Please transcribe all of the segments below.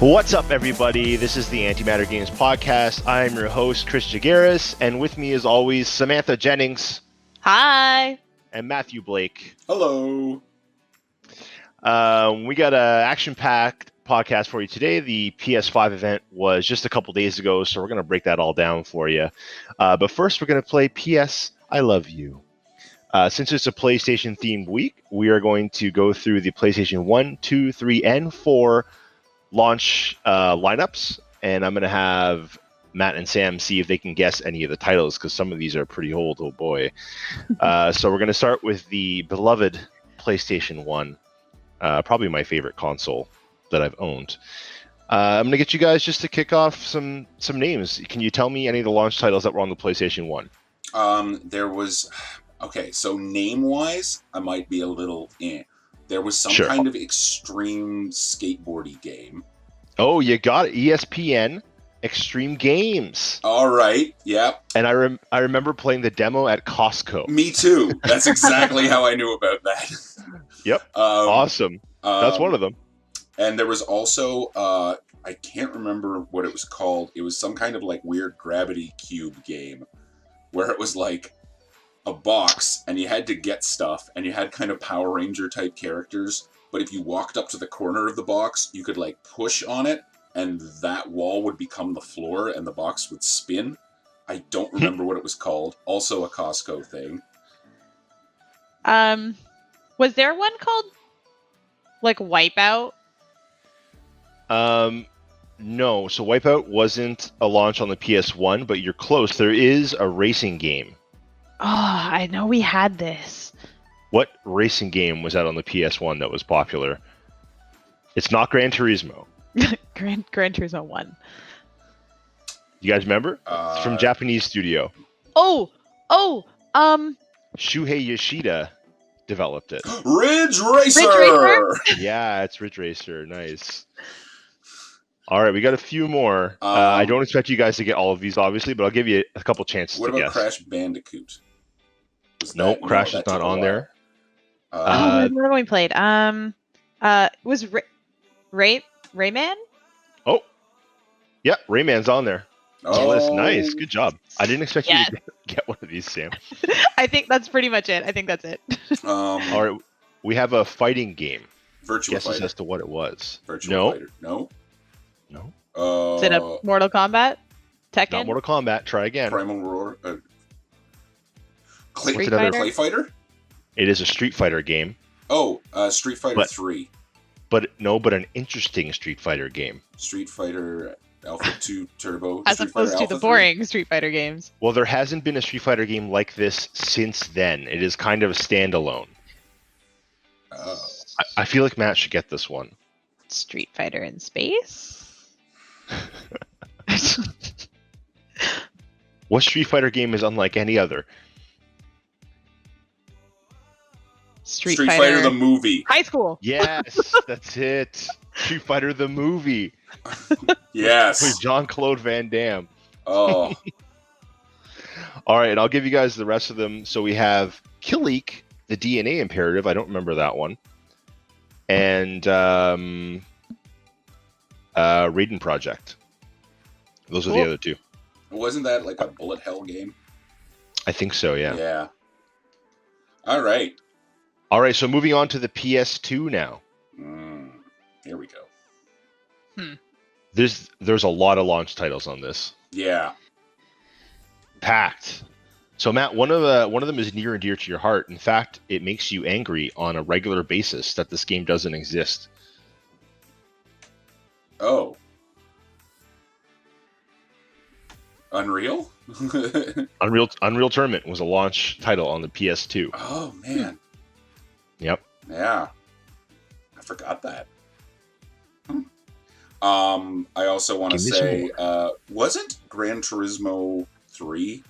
What's up, everybody? This is the Antimatter Games podcast. I'm your host, Chris Jageris, and with me, as always, Samantha Jennings. Hi. And Matthew Blake. Hello. We got an action-packed podcast for you today. The PS5 event was just a couple days ago, so we're going to break that all down for you. But first, we're going to play PS I Love You. Since it's a PlayStation-themed week, we are going to go through the PlayStation 1, 2, 3, and 4 launch lineups, and I'm going to have Matt and Sam see if they can guess any of the titles, because some of these are pretty old, oh boy. So we're going to start with the beloved PlayStation 1, probably my favorite console that I've owned. I'm going to get you guys just to kick off some names. Can you tell me any of the launch titles that were on the PlayStation 1? There was... Okay, so name-wise, I might be a little There was some Sure. kind of extreme skateboardy game. Oh, you got it. ESPN Extreme Games. All right, yep. And I remember playing the demo at Costco. Me too. That's exactly how I knew about that. Yep. Awesome. That's one of them. And there was also, I can't remember what it was called. It was some kind of like weird gravity cube game where it was like a box and you had to get stuff and you had kind of Power Ranger type characters. But if you walked up to the corner of the box, you could like push on it and that wall would become the floor and the box would spin. I don't remember what it was called. Also a Costco thing. Was there one called like Wipeout? No. So Wipeout wasn't a launch on the PS1, but you're close. There is a racing game. Oh, I know we had this. What racing game was that on the PS1 that was popular? It's not Gran Turismo. Gran Turismo 1. You guys remember? It's from Japanese studio. Shuhei Yoshida developed it. Ridge Racer! Racer? Yeah, it's Ridge Racer. Nice. All right, we got a few more. I don't expect you guys to get all of these, obviously, but I'll give you a couple chances What to about guess. Crash Bandicoot? Nope, Crash is not on there. What one we played? Was Rayman? Oh, yeah, Rayman's on there. Oh, that's nice. Good job. I didn't expect you to get one of these, Sam. I think that's pretty much it. All right, we have a fighting game. Virtua Guesses Fighter. as to what it was. Virtua Fighter. No. Is it a Mortal Kombat? Tekken? Not Mortal Kombat. Try again. Primal Roar. Street another Fighter? Clay Fighter? It is a Street Fighter game. Oh, Street Fighter 3. But an interesting Street Fighter game. Street Fighter Alpha 2 Turbo. As Street opposed Fighter to the Alpha boring Street Fighter games. Well, there hasn't been a Street Fighter game like this since then. It is kind of a standalone. 3? I feel like Matt should get this one. Street Fighter in space? What Street Fighter game is unlike any other? Street Fighter Fighter the movie. High School. Yes, that's it. Street Fighter the movie with Yes. Jean-Claude Van Damme. Oh. All right, I'll give you guys the rest of them. So we have Killeek, the DNA Imperative. I don't remember that one. And Raiden Project. Those are the other two. Wasn't that like a bullet hell game? I think so, yeah. Yeah. All right. All right, so moving on to the PS2 now. Here we go. There's a lot of launch titles on this. Yeah. Packed. So Matt, one of them is near and dear to your heart. In fact, it makes you angry on a regular basis that this game doesn't exist. Oh. Unreal? Unreal Tournament was a launch title on the PS2. Oh, man. Yep. Yeah. I forgot that. I also want to say, wasn't Gran Turismo 3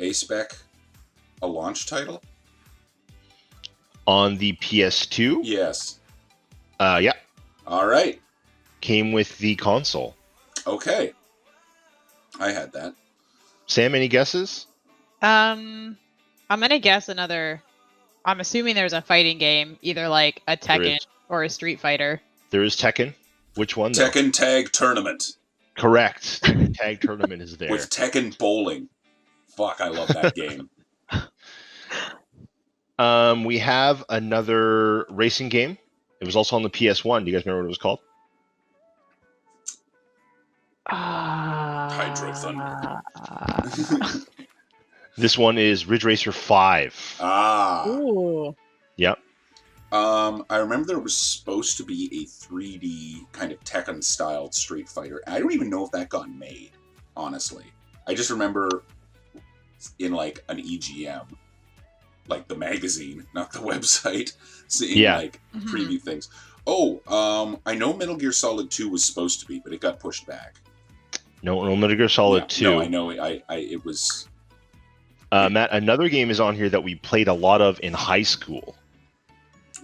A-Spec a launch title? On the PS2? Yes. Yeah. All right. Came with the console. Okay. I had that. Sam, any guesses? I'm gonna guess another. I'm assuming there's a fighting game, either like a Tekken or a Street Fighter. There is Tekken. Which one, though? Tekken Tag Tournament. Correct. Tekken Tag Tournament is there. With Tekken Bowling. Fuck, I love that game. We have another racing game. It was also on the PS1. Do you guys remember what it was called? Hydro Thunder. This one is Ridge Racer 5. Ooh. Yep. I remember there was supposed to be a 3D kind of Tekken-styled Street Fighter. I don't even know if that got made, honestly. I just remember in, like, an EGM, like the magazine, not the website, seeing, like, preview things. Oh, I know Metal Gear Solid 2 was supposed to be, but it got pushed back. No Metal Gear Solid 2. No, I know. It was... Matt, another game is on here that we played a lot of in high school.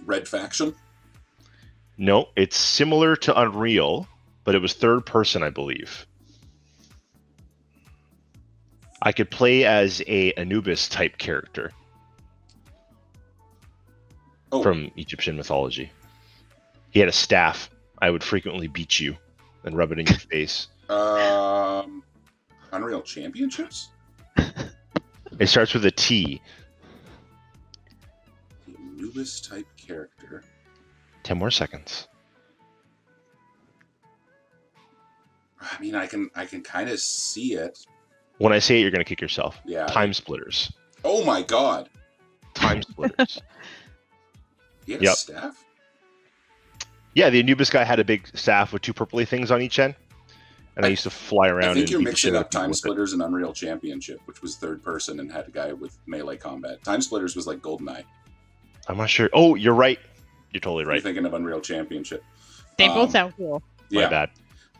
Red Faction? No, it's similar to Unreal, but it was third person, I believe. I could play as a Anubis type character from Egyptian mythology. He had a staff. I would frequently beat you and rub it in your face. Unreal Championships? It starts with a T. The Anubis type character. 10 more seconds. I mean, I can kind of see it. When I say it, you're going to kick yourself. Yeah. Time Splitters. Oh my god. Time Splitters. He had a staff? Yeah, the Anubis guy had a big staff with two purpley things on each end. And I used to fly around. I think you're mixing up Time Splitters and Unreal Championship, which was third person and had a guy with melee combat. Time Splitters was like GoldenEye. I'm not sure. Oh, you're right. You're totally right. You're thinking of Unreal Championship. They both sound cool. Yeah. My bad.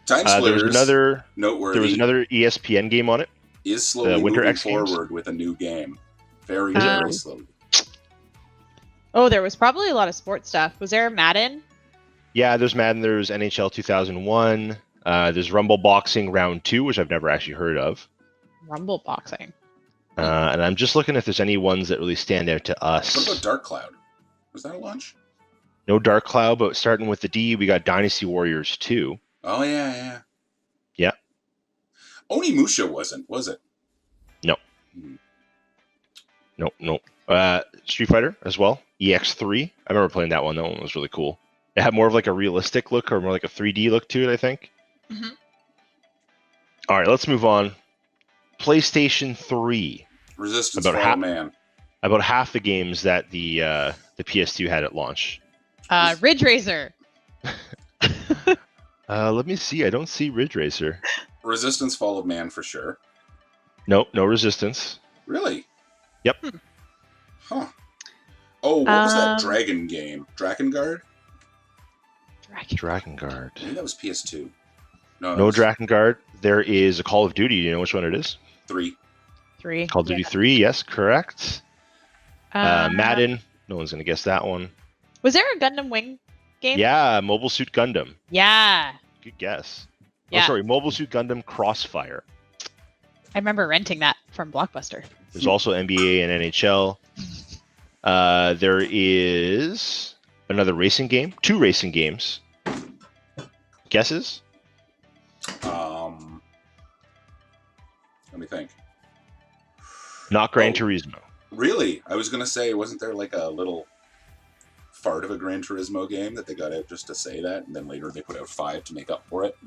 Time Splitters. There was another noteworthy. There was another ESPN game on it. Is slowly Winter moving X Games? forward with a new game. Very, very slowly. Oh, there was probably a lot of sports stuff. Was there Madden? Yeah, there's Madden. There's NHL 2001. There's Rumble Boxing Round 2, which I've never actually heard of. Rumble Boxing. And I'm just looking if there's any ones that really stand out to us. What about Dark Cloud? Was that a launch? No Dark Cloud, but starting with the D, we got Dynasty Warriors 2. Oh, yeah. Yeah. Onimusha wasn't, was it? No. No. Street Fighter as well. EX3. I remember playing that one. That one was really cool. It had more of like a realistic look or more like a 3D look to it, I think. Mm-hmm. All right, let's move on. PlayStation 3. Resistance Fall Man. About half the games that the PS2 had at launch. Ridge Racer. Let me see. I don't see Ridge Racer. Resistance Fall of Man for sure. Nope, no Resistance. Really? Yep. Huh. Oh, what was that dragon game? Drakengard? Drakengard. Maybe that was PS2. No Drakengard. There is a Call of Duty. Do you know which one it is? 3. Call of Duty 3, yes, correct. Madden. No one's going to guess that one. Was there a Gundam Wing game? Yeah, Mobile Suit Gundam. Yeah. Good guess. Yeah. Oh, sorry, Mobile Suit Gundam Crossfire. I remember renting that from Blockbuster. There's also NBA and NHL. There is another racing game. 2 racing games. Guesses? Let me think. Not Gran Turismo. Really? I was going to say, wasn't there like a little fart of a Gran Turismo game that they got out just to say that, and then later they put out 5 to make up for it?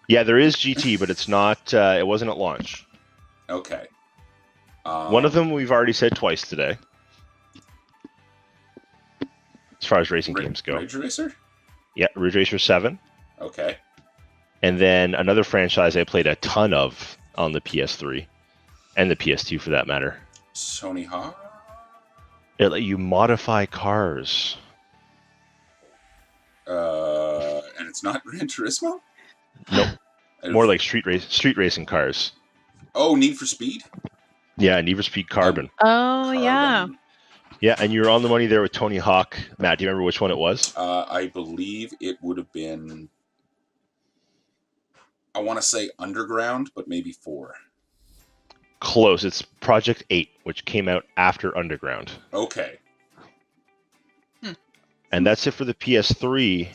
Yeah, there is GT, but it's not. It wasn't at launch. Okay. One of them we've already said twice today. As far as racing games go. Ridge Racer? Yeah, Ridge Racer 7. Okay. And then another franchise I played a ton of on the PS3 and the PS2 for that matter. Sony Hawk? It let you modify cars. And it's not Gran Turismo? Nope. More like street racing cars. Oh, Need for Speed? Yeah, Need for Speed Carbon. Yeah. Yeah, and you're on the money there with Tony Hawk. Matt, do you remember which one it was? I believe it would have been, I want to say Underground, but maybe 4. Close. It's Project 8, which came out after Underground. Okay. And that's it for the PS3.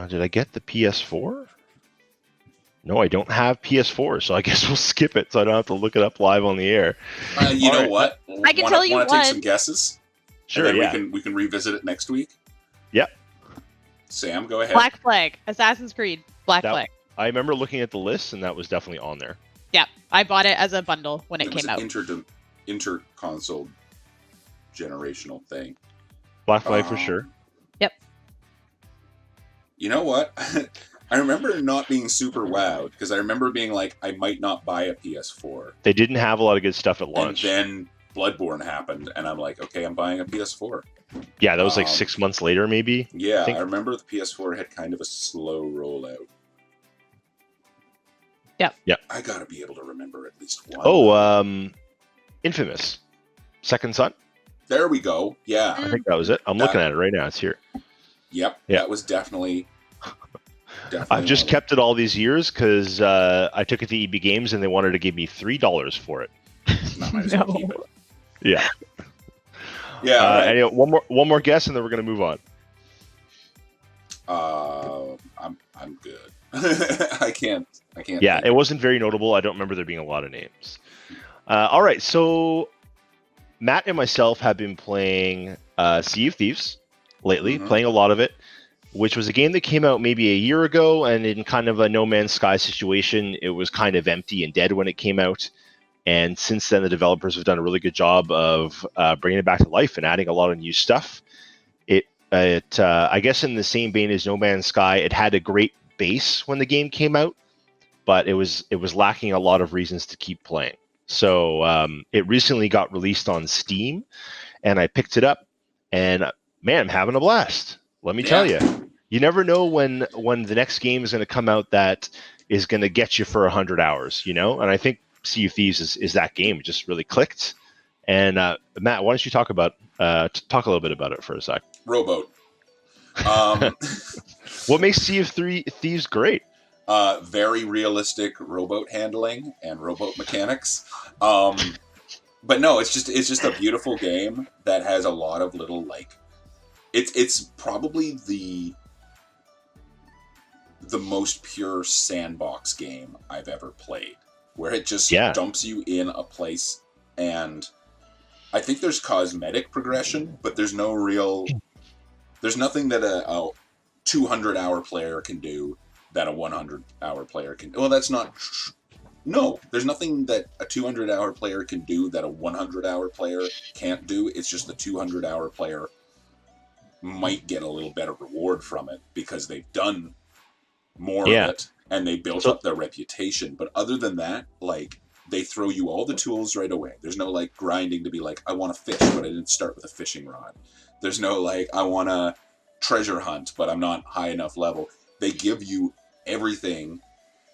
Did I get the PS4? No, I don't have PS4, so I guess we'll skip it so I don't have to look it up live on the air. You know right. what? I can tell you Want to take one. some guesses? Sure, and yeah. then we can revisit it next week. Yep. Sam, go ahead. Black Flag, Assassin's Creed, Black That- Flag. I remember looking at the list, and that was definitely on there. Yeah, I bought it as a bundle when it was came an out. inter-console generational thing. Black Flag for sure. Yep. You know what? I remember not being super wowed because I remember being like, I might not buy a PS4. They didn't have a lot of good stuff at launch. And then Bloodborne happened, and I'm like, okay, I'm buying a PS4. Yeah, that was like 6 months later, maybe. Yeah, I think. I remember the PS4 had kind of a slow rollout. Yep. I gotta be able to remember at least one. Oh, Infamous. Second Son? There we go. Yeah. I think that was it. I'm looking at it right now. It's here. Yep. Yeah. That was definitely I've just kept it all these years because I took it to EB Games and they wanted to give me $3 for it. Might as well keep it. Yeah. Yeah. Right. Anyway, one more guess and then we're gonna move on. I'm good. I can't. Yeah, it wasn't very notable. I don't remember there being a lot of names. All right, so Matt and myself have been playing Sea of Thieves lately, playing a lot of it, which was a game that came out maybe a year ago, and in kind of a No Man's Sky situation, it was kind of empty and dead when it came out. And since then, the developers have done a really good job of bringing it back to life and adding a lot of new stuff. I guess in the same vein as No Man's Sky, it had a great base when the game came out, but it was lacking a lot of reasons to keep playing. So it recently got released on Steam, and I picked it up, and man, I'm having a blast. Let me tell you. You never know when the next game is going to come out that is going to get you for 100 hours, you know? And I think Sea of Thieves is that game. It just really clicked. And Matt, why don't you talk a little bit about it for a sec? Rowboat. What makes Sea of Thieves great? Very realistic rowboat handling and rowboat mechanics. But no, it's just a beautiful game that has a lot of little like. It's probably the most pure sandbox game I've ever played, where it just dumps you in a place, and I think there's cosmetic progression, but there's nothing that a 200-hour player can do that a 100-hour player can. Well, that's not. No, there's nothing that a 200-hour player can do that a 100-hour player can't do. It's just the 200-hour player might get a little better reward from it because they've done more of it and they built up their reputation. But other than that, like, they throw you all the tools right away. There's no like grinding to be like, I want to fish, but I didn't start with a fishing rod. There's no like, I want to treasure hunt, but I'm not high enough level. They give you everything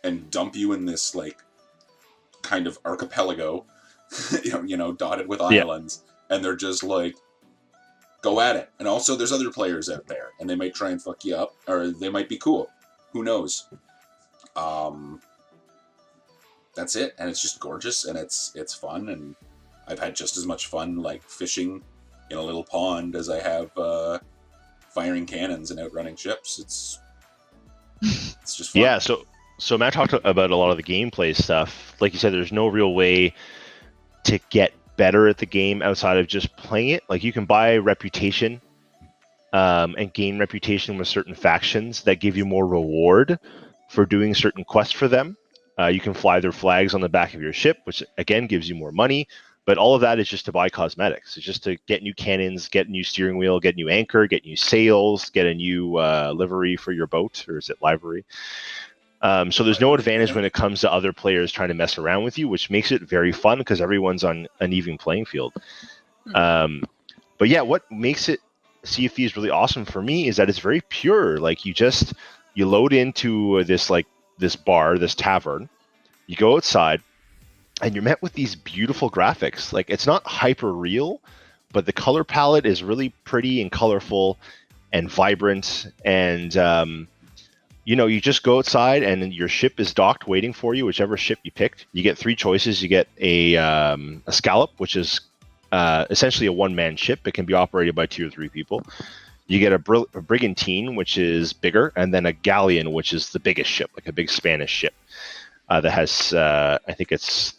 and dump you in this like kind of archipelago, dotted with islands, and they're just like, go at it. And also there's other players out there and they might try and fuck you up, or they might be cool. Who knows? That's it. And it's just gorgeous and it's fun, and I've had just as much fun like fishing in a little pond as I have firing cannons and outrunning ships. It's just fun. Yeah, so Matt talked about a lot of the gameplay stuff. Like you said, there's no real way to get better at the game outside of just playing it. Like, you can buy reputation and gain reputation with certain factions that give you more reward for doing certain quests for them. You can fly their flags on the back of your ship, which again gives you more money. But all of that is just to buy cosmetics. It's just to get new cannons, get a new steering wheel, get new anchor, get new sails, get a new livery for your boat, or is it livery? So there's no advantage when it comes to other players trying to mess around with you, which makes it very fun because everyone's on an even playing field. But yeah, what makes it Sea of Thieves really awesome for me is that it's very pure. Like, you load into this bar, this tavern, you go outside, and you're met with these beautiful graphics. Like, it's not hyper real, but the color palette is really pretty and colorful and vibrant. And you just go outside and your ship is docked waiting for you, whichever ship you picked. You get 3 choices. You get a scallop, which is essentially a one-man ship. It can be operated by 2 or 3 people. You get a brigantine, which is bigger, and then a galleon, which is the biggest ship, like a big Spanish ship that has, I think it's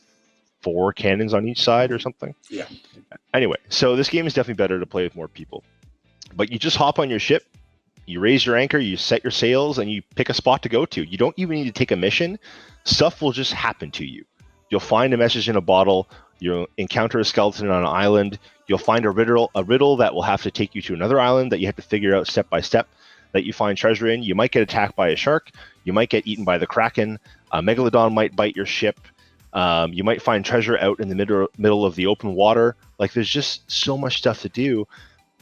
4 cannons on each side or something. Yeah. Anyway, so this game is definitely better to play with more people. But you just hop on your ship, you raise your anchor, you set your sails, and you pick a spot to go to. You don't even need to take a mission. Stuff will just happen to you. You'll find a message in a bottle. You'll encounter a skeleton on an island. You'll find a riddle that will have to take you to another island that you have to figure out step by step, that you find treasure in. You might get attacked by a shark. You might get eaten by the Kraken. A megalodon might bite your ship. You might find treasure out in the middle of the open water. Like, there's just so much stuff to do,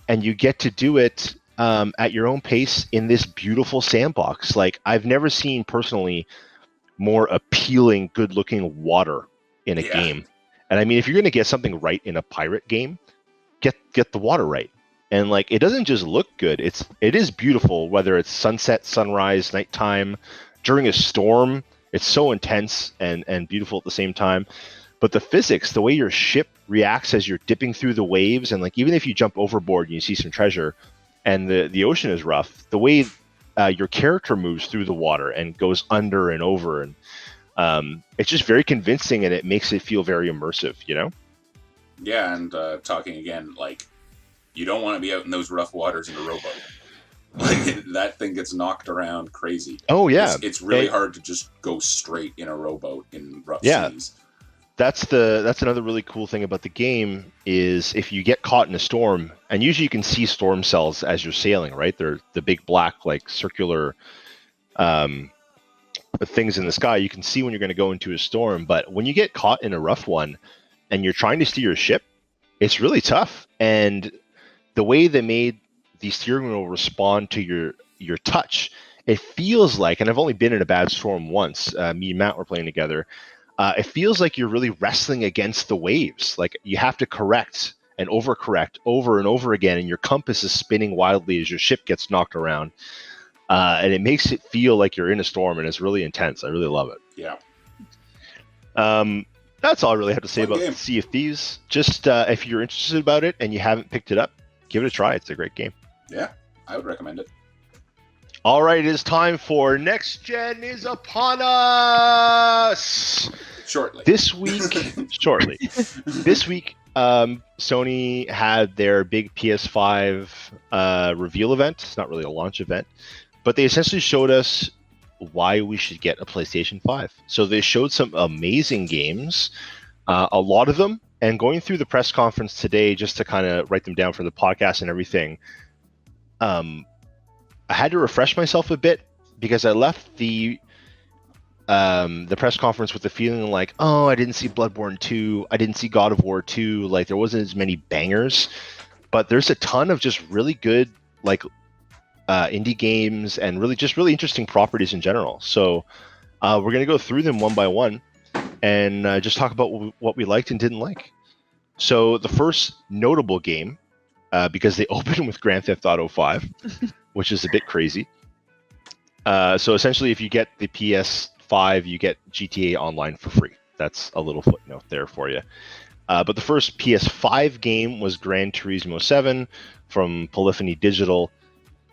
and you get to do it at your own pace in this beautiful sandbox. Like, I've never seen personally more appealing, good-looking water in a game. And I mean, if you're going to get something right in a pirate game, get the water right. And like, it doesn't just look good; it is beautiful. Whether it's sunset, sunrise, nighttime, during a storm, it's so intense and beautiful at the same time. But the physics, the way your ship reacts as you're dipping through the waves, and like, even if you jump overboard and you see some treasure, and the ocean is rough, the way your character moves through the water and goes under and over, and it's just very convincing, and it makes it feel very immersive, you know? Yeah, and talking again, like, you don't want to be out in those rough waters in a rowboat. Like, that thing gets knocked around crazy. Oh, yeah. It's really hard to just go straight in a rowboat in rough seas. That's another really cool thing about the game, is if you get caught in a storm, and usually you can see storm cells as you're sailing, right? They're the big black, like, circular things in the sky. You can see when you're going to go into a storm, but when you get caught in a rough one and you're trying to steer your ship, it's really tough. And the way they made the steering wheel respond to your touch, it feels like, and I've only been in a bad storm once, me and Matt were playing together, it feels like you're really wrestling against the waves. Like, you have to correct and overcorrect over and over again, and your compass is spinning wildly as your ship gets knocked around. And it makes it feel like you're in a storm, and it's really intense. I really love it. Yeah. That's all I really have to say Fun about game. Sea of Thieves. Just if you're interested about it and you haven't picked it up, give it a try. It's a great game. Yeah, I would recommend it. All right, it is time for Next Gen is upon us. Shortly. This week, This week, Sony had their big PS5 reveal event. It's not really a launch event, but they essentially showed us why we should get a PlayStation 5. So they showed some amazing games, a lot of them, and going through the press conference today just to kind of write them down for the podcast and everything, I had to refresh myself a bit, because I left the press conference with the feeling like, oh, I didn't see Bloodborne 2, I didn't see God of War 2, like, there wasn't as many bangers, but there's a ton of just really good, like, indie games and really interesting properties in general. So we're going to go through them one by one and just talk about what we liked and didn't like. So the first notable game, because they open with Grand Theft Auto 5, which is a bit crazy. So essentially, if you get the PS5, you get GTA Online for free. That's a little footnote there for you. But the first PS5 game was Gran Turismo 7 from Polyphony Digital,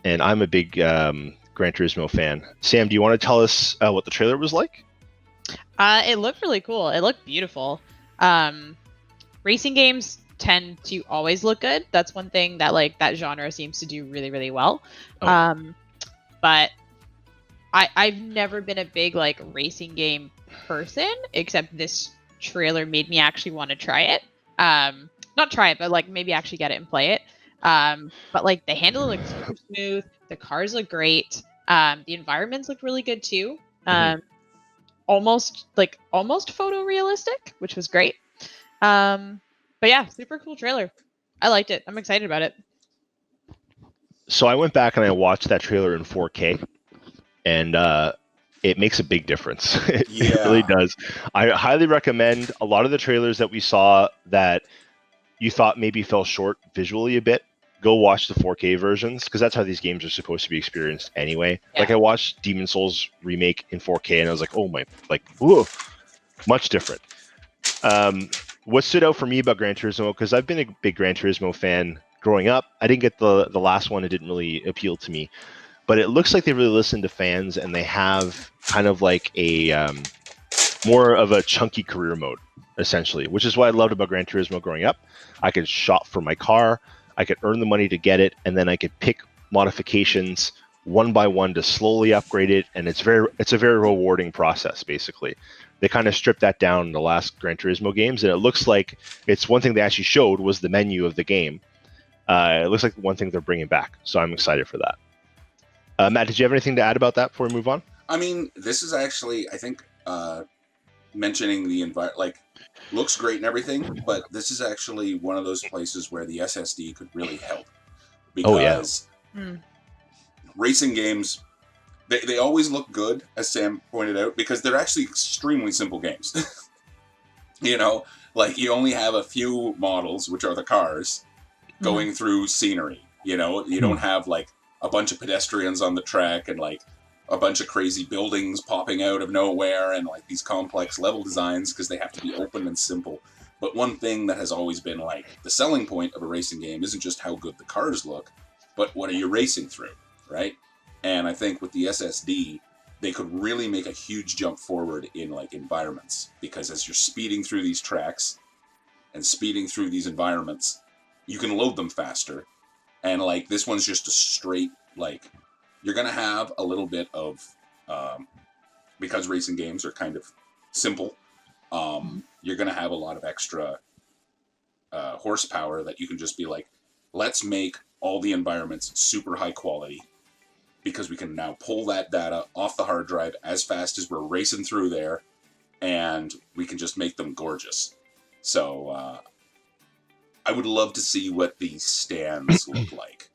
and I'm a big Gran Turismo fan. Sam, do you want to tell us what the trailer was like? It looked really cool. It looked beautiful. Racing games tend to always look good. That's one thing that, like, that genre seems to do really, really well. But I've never been a big, like, racing game person, except this trailer made me actually want to try it. Not try it, but, like, maybe actually get it and play it. But, like, the handling looks super smooth. The cars look great. The environments look really good too. Almost photorealistic, which was great. But yeah, super cool trailer. I liked it. I'm excited about it. So I went back and I watched that trailer in 4K, and it makes a big difference. It really does. I highly recommend a lot of the trailers that we saw that you thought maybe fell short visually a bit. Go watch the 4K versions, because that's how these games are supposed to be experienced anyway. Yeah. Like, I watched Demon Souls remake in 4K and I was like, oh my, like, whoa, much different. What stood out for me about Gran Turismo, because I've been a big Gran Turismo fan growing up. I didn't get the last one; it didn't really appeal to me. But it looks like they really listened to fans, and they have kind of like a more of a chunky career mode, essentially, which is what I loved about Gran Turismo growing up. I could shop for my car, I could earn the money to get it, and then I could pick modifications one by one to slowly upgrade it, and it's a very rewarding process. Basically, they kind of stripped that down in the last Gran Turismo games, and it looks like it's one thing they actually showed was the menu of the game. It looks like one thing they're bringing back, so I'm excited for that. Matt, did you have anything to add about that before we move on? I mean, this is actually, I think, mentioning the environment, like, looks great and everything, but this is actually one of those places where the SSD could really help. Because racing games, they always look good, as Sam pointed out, because they're actually extremely simple games. You know, like, you only have a few models, which are the cars, going through scenery. You know, you don't have, like, a bunch of pedestrians on the track and, like, a bunch of crazy buildings popping out of nowhere and, like, these complex level designs because they have to be open and simple. But one thing that has always been, like, the selling point of a racing game isn't just how good the cars look, but what are you racing through, right? And I think with the SSD, they could really make a huge jump forward in, like, environments, because as you're speeding through these tracks and speeding through these environments, you can load them faster. And, like, this one's just a straight, like, you're going to have a little bit of, because racing games are kind of simple, you're going to have a lot of extra horsepower that you can just be like, let's make all the environments super high quality, because we can now pull that data off the hard drive as fast as we're racing through there, and we can just make them gorgeous. So, I would love to see what these stands look like.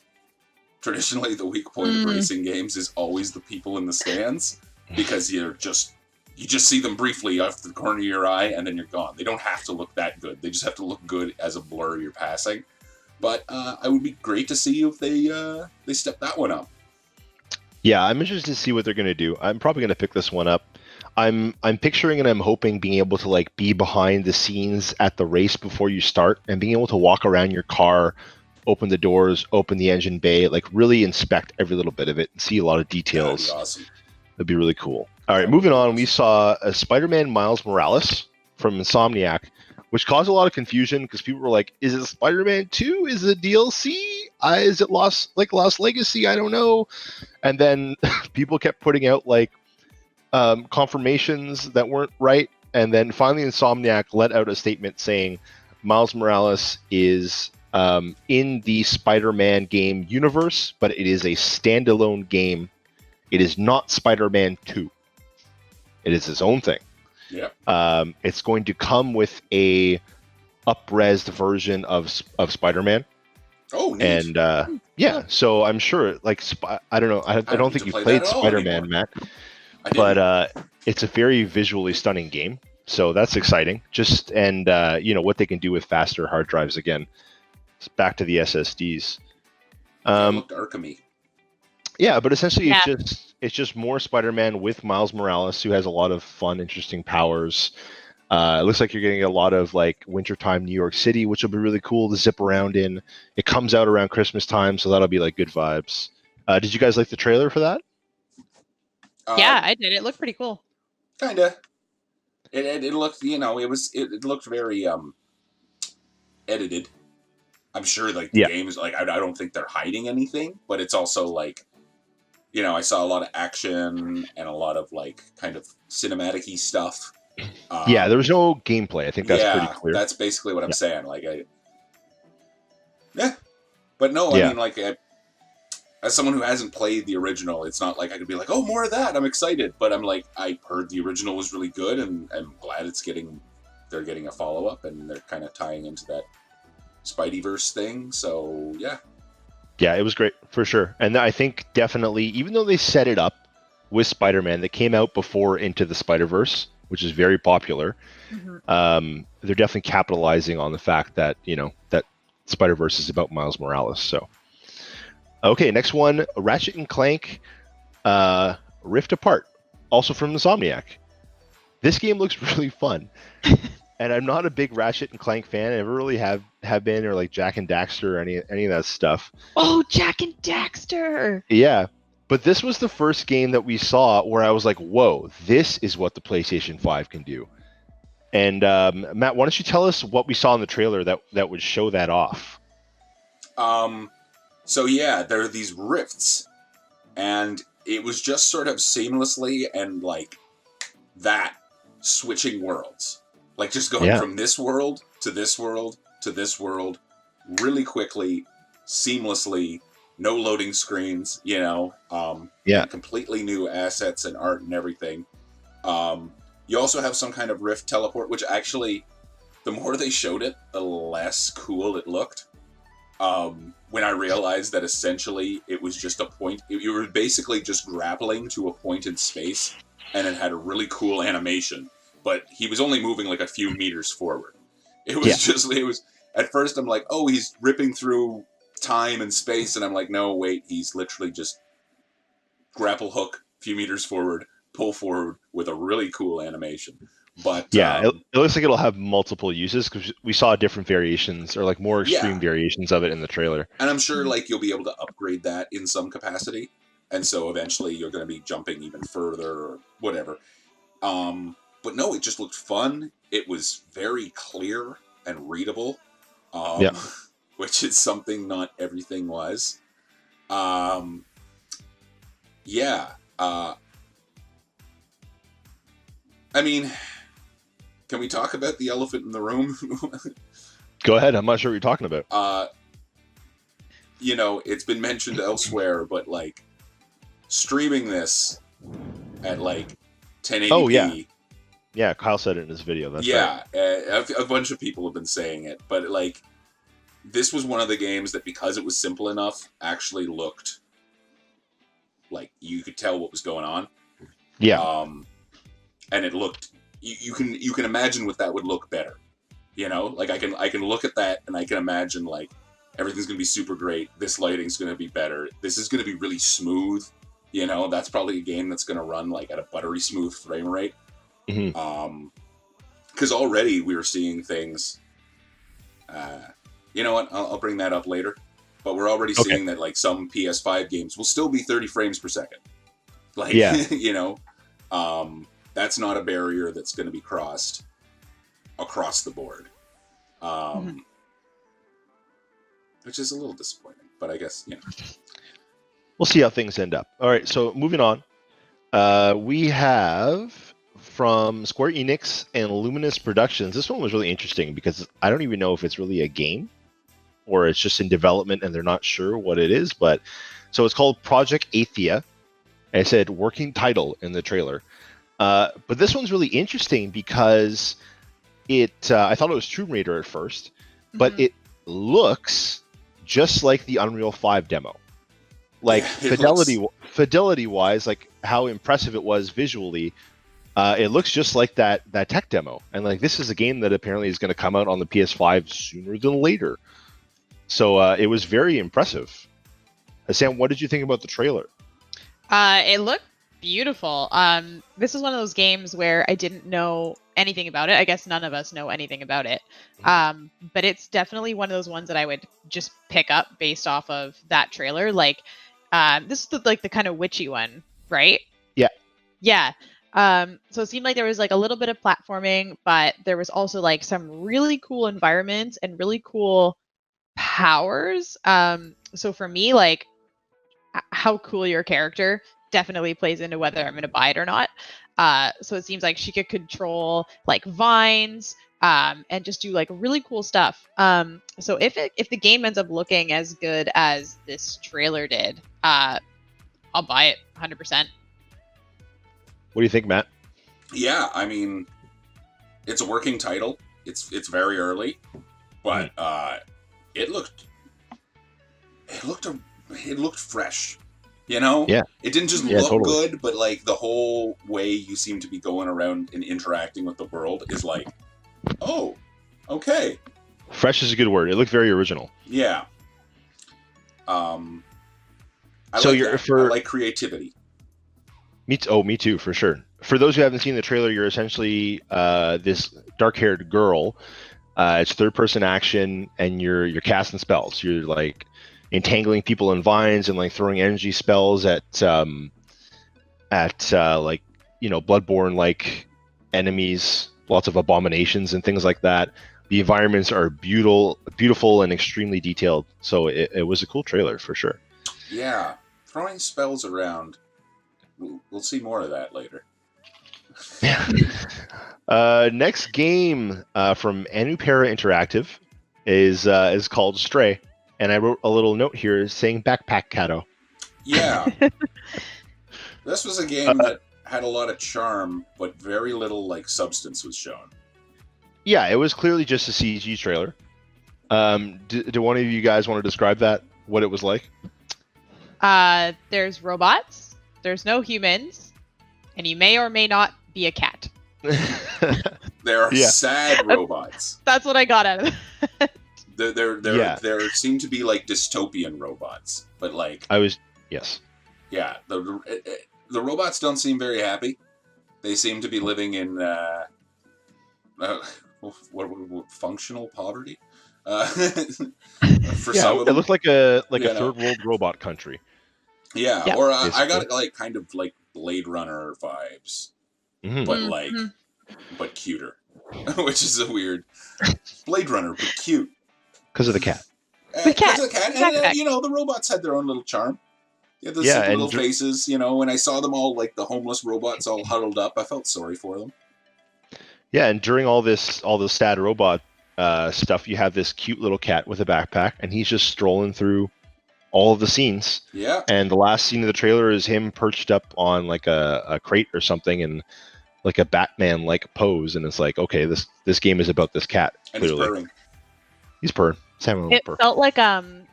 Traditionally, the weak point of racing games is always the people in the stands, because you just see them briefly off the corner of your eye, and then you're gone. They don't have to look that good. They just have to look good as a blur you're passing. But it would be great to see if they step that one up. Yeah, I'm interested to see what they're going to do. I'm probably going to pick this one up. I'm picturing and I'm hoping being able to, like, be behind the scenes at the race before you start, and being able to walk around your car, open the doors, open the engine bay, like, really inspect every little bit of it and see a lot of details. That'd be awesome. That'd be really cool. All right, moving on, we saw a Spider-Man Miles Morales from Insomniac, which caused a lot of confusion because people were like, is it Spider-Man 2? Is it DLC? Is it Lost Legacy? I don't know. And then people kept putting out, like, confirmations that weren't right. And then finally Insomniac let out a statement saying Miles Morales is in the Spider-Man game universe, but it is a standalone game. It is not Spider-Man 2. It is its own thing. Yeah. It's going to come with a up-resed version of Spider-Man. Oh, neat. And yeah, so I'm sure, like, I don't know. I don't think you played Spider-Man, Matt, but it's a very visually stunning game. So that's exciting. And what they can do with faster hard drives again. It's back to the SSDs. It looked Arkham-y. Yeah, but essentially it's just more Spider-Man with Miles Morales, who has a lot of fun, interesting powers. It looks like you're getting a lot of, like, wintertime New York City, which will be really cool to zip around in. It comes out around Christmas time, so that'll be, like, good vibes. Did you guys like the trailer for that? Yeah, I did. It looked pretty cool. Kinda. It looked, it looked very edited. I'm sure, like, the game is, like, I don't think they're hiding anything, but it's also, like, I saw a lot of action and a lot of, like, kind of cinematic-y stuff. Yeah, there was no gameplay. I think that's pretty clear. That's basically what I'm saying. Like, but no, I mean, like, as someone who hasn't played the original, it's not like I could be like, oh, more of that. I'm excited, but I'm like, I heard the original was really good, and I'm glad they're getting a follow up, and they're kind of tying into that Spideyverse thing. So yeah, it was great for sure. And I think definitely, even though they set it up with Spider-Man that came out before Into the Spider-Verse, which is very popular, they're definitely capitalizing on the fact that that Spider-Verse is about Miles Morales. So okay, next one, Ratchet and Clank Rift Apart, also from Insomniac. This game looks really fun. and I'm not a big Ratchet and Clank fan. I never really have been, or like Jack and Daxter or any of that stuff. Oh, Jack and Daxter! Yeah, but this was the first game that we saw where I was like, "Whoa, this is what the PlayStation 5 can do." And Matt, why don't you tell us what we saw in the trailer that would show that off? So yeah, there are these rifts, and it was just sort of seamlessly and like that switching worlds, like just going from this world to this world to this world really quickly, seamlessly, no loading screens, you know, and completely new assets and art and everything. You also have some kind of rift teleport, which actually, the more they showed it, the less cool it looked. When I realized that essentially it was just a point, you were basically just grappling to a point in space, and it had a really cool animation, but he was only moving like a few meters forward. It was at first I'm like, oh, he's ripping through time and space, and I'm like, no, wait, he's literally just grapple hook a few meters forward, pull forward with a really cool animation. But it looks like it'll have multiple uses because we saw different variations or like more extreme variations of it in the trailer. And I'm sure like you'll be able to upgrade that in some capacity, and so eventually you're going to be jumping even further or whatever. But no, it just looked fun. It was very clear and readable, which is something not everything was. I mean, can we talk about the elephant in the room? Go ahead. I'm not sure what you're talking about. You know, it's been mentioned elsewhere, but like streaming this at like 1080p. Oh, yeah. Yeah, Kyle said it in his video. That's right. A bunch of people have been saying it, but like this was one of the games that, because it was simple enough, actually looked like you could tell what was going on. Yeah. And it looked, you can imagine what that would look better. You know, like I can look at that and I can imagine like everything's gonna be super great. This lighting's gonna be better. This is gonna be really smooth. You know, that's probably a game that's gonna run like at a buttery smooth frame rate. Mm-hmm. Because already we were seeing things. You know what? I'll bring that up later. But we're already seeing that like some PS5 games will still be 30 frames per second. Like, you know, that's not a barrier that's going to be crossed across the board. Which is a little disappointing, but I guess, you know. We'll see how things end up. All right, so moving on. We have from Square Enix and Luminous Productions. This one was really interesting because I don't even know if it's really a game or it's just in development and they're not sure what it is. But so it's called Project Athia. And it said working title in the trailer. But this one's really interesting because I thought it was Tomb Raider at first, but it looks just like the Unreal 5 demo. Like fidelity wise, like how impressive it was visually. It looks just like that tech demo, and like this is a game that apparently is going to come out on the PS5 sooner than later. So it was very impressive. Sam, what did you think about the trailer? It looked beautiful. This is one of those games where I didn't know anything about it. I guess none of us know anything about it. But it's definitely one of those ones that I would just pick up based off of that trailer. Like, this is the kind of witchy one, right? Yeah. Yeah. So it seemed like there was like a little bit of platforming, but there was also like some really cool environments and really cool powers. So for me, like how cool your character definitely plays into whether I'm going to buy it or not. So it seems like she could control like vines, and just do like really cool stuff. So if the game ends up looking as good as this trailer did, I'll buy it 100%. What do you think, Matt? Yeah, I mean, it's a working title. It's very early, but it looked fresh. You know? Yeah. It didn't just look good, but like the whole way you seem to be going around and interacting with the world is like, oh, okay. Fresh is a good word. It looked very original. Yeah. I like creativity. Me too, for sure. for those who haven't seen the trailer, you're essentially this dark-haired girl. It's third-person action, and you're casting spells. You're like entangling people in vines and like throwing energy spells at like Bloodborne like enemies, lots of abominations and things like that. The environments are beautiful and extremely detailed. So it was a cool trailer for sure. Yeah, throwing spells around. We'll see more of that later. Yeah. Next game from Antimatter Interactive is called Stray, and I wrote a little note here saying Backpack Cato. Yeah. This was a game that had a lot of charm, but very little like substance was shown. Yeah, it was clearly just a CG trailer. Do one of you guys want to describe that? What it was like? There's robots. There's no humans, and you may or may not be a cat. There are sad robots. That's what I got out of it. There seem to be like dystopian robots, but like yes. Yeah, the robots don't seem very happy. They seem to be living in what functional poverty. For some of them, it looked like a third world robot country. Yeah, or I got like kind of like Blade Runner vibes, but cuter, which is a weird Blade Runner, but cute because of the cat. Because of the cat, and the robots had their own little charm. They had those simple little faces. When I saw them all, like the homeless robots, all huddled up, I felt sorry for them. Yeah, and during all this sad robot stuff, you have this cute little cat with a backpack, and he's just strolling through all of the scenes. Yeah. And the last scene of the trailer is him perched up on like a crate or something and like a Batman-like pose, and it's like, okay, this game is about this cat. And clearly. He's purring. It felt like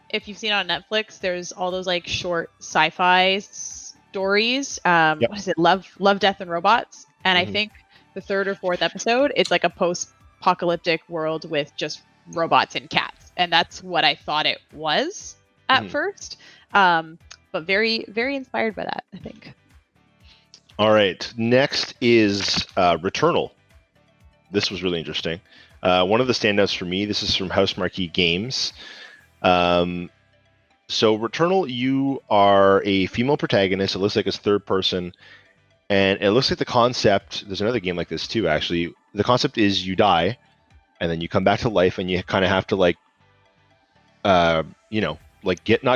if you've seen it on Netflix, there's all those like short sci-fi stories. What is it? Love, Death, and Robots. And I think the third or fourth episode, it's like a post-apocalyptic world with just robots and cats, and that's what I thought it was at first. But very, very inspired by that, I think. All right, next is Returnal. This was really interesting. One of the standouts for me, this is from House Marquee Games. So Returnal, you are a female protagonist. It looks like it's third person, and it looks like the concept, there's another game like this too, actually. The concept is you die, and then you come back to life, and you kind of have to like, not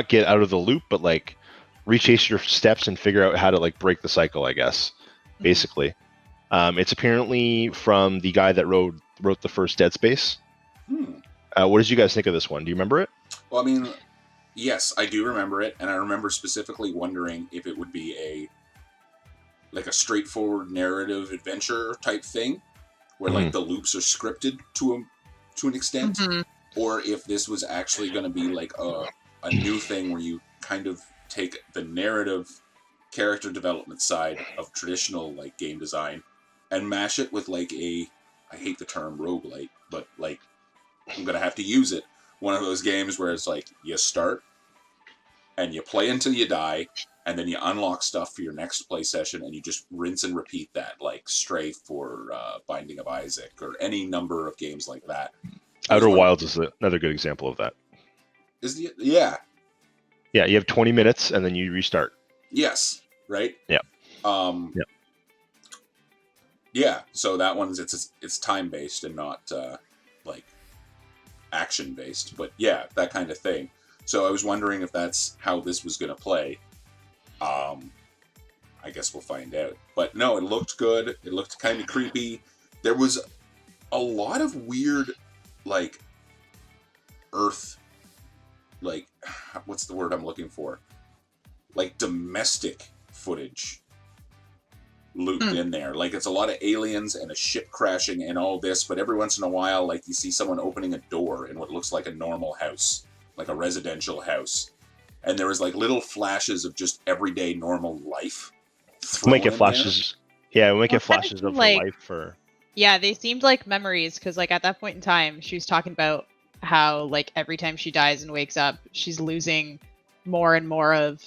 get out of the loop, but like retrace your steps and figure out how to like break the cycle, I guess, basically. It's apparently from the guy that wrote the first Dead Space. What did you guys think of this one? Do you remember it? Well, I mean, yes, I do remember it, and I remember specifically wondering if it would be a straightforward narrative adventure type thing, where like the loops are scripted to an extent, or if this was actually going to be like a new thing where you kind of take the narrative character development side of traditional like game design and mash it with like I hate the term roguelite, but like I'm gonna have to use it. One of those games where it's like you start and you play until you die, and then you unlock stuff for your next play session, and you just rinse and repeat that, like Strafe or Binding of Isaac or any number of games like that. Outer Wilds is another good example of that. Yeah, you have 20 minutes and then you restart. Yes, right? Yeah. Yeah, so that one's it's time based and not like action based, but yeah, that kind of thing. So I was wondering if that's how this was going to play. I guess we'll find out. But no, it looked good. It looked kind of creepy. There was a lot of weird, like, Earth, like, what's the word I'm looking for? Like domestic footage looped in there. Like, it's a lot of aliens and a ship crashing and all this, but every once in a while, like, you see someone opening a door in what looks like a normal house, like a residential house. And there was, like, little flashes of just everyday normal life. We might get flashes. Yeah, we might get flashes of her life for... Yeah, they seemed like memories, because, like, at that point in time, she was talking about how, like, every time she dies and wakes up, she's losing more and more of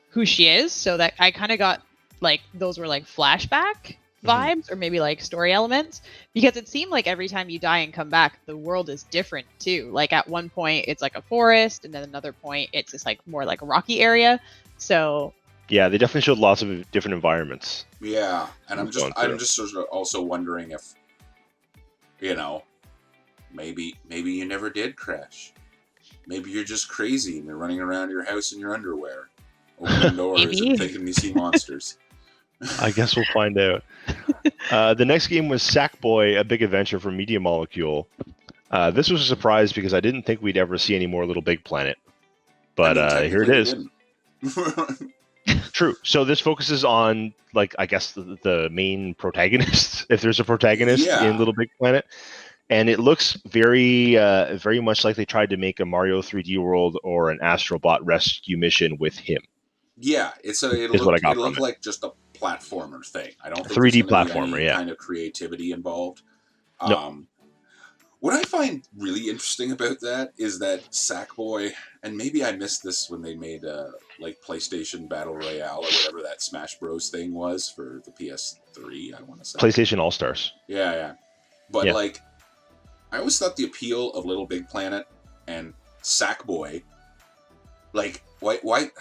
who she is. So that I kind of got like those were like flashback vibes or maybe like story elements, because it seemed like every time you die and come back, the world is different too. Like at one point it's like a forest, and then another point it's just like more like a rocky area. So Yeah, they definitely showed lots of different environments. Yeah, and I'm Going through. just sort of also wondering if, you know, maybe you never did crash. Maybe you're just crazy and you're running around your house in your underwear, opening doors Maybe. and thinking you see monsters. I guess we'll find out. The next game was Sackboy: A Big Adventure from Media Molecule. This was a surprise because I didn't think we'd ever see any more Little Big Planet. But here it is. True. So this focuses on, like, I guess the main protagonist, if there's a protagonist in Little Big Planet. And it looks very much like they tried to make a Mario 3D World or an Astrobot Rescue Mission with him. Yeah, it looked like just a platformer thing. I don't think 3D there's platformer, any kind of creativity involved. What I find really interesting about that is that Sackboy, and maybe I missed this when they made like PlayStation Battle Royale or whatever that Smash Bros thing was for the PS3, I want to say. PlayStation All-Stars. Yeah. But like, I always thought the appeal of Little Big Planet and Sackboy, like, why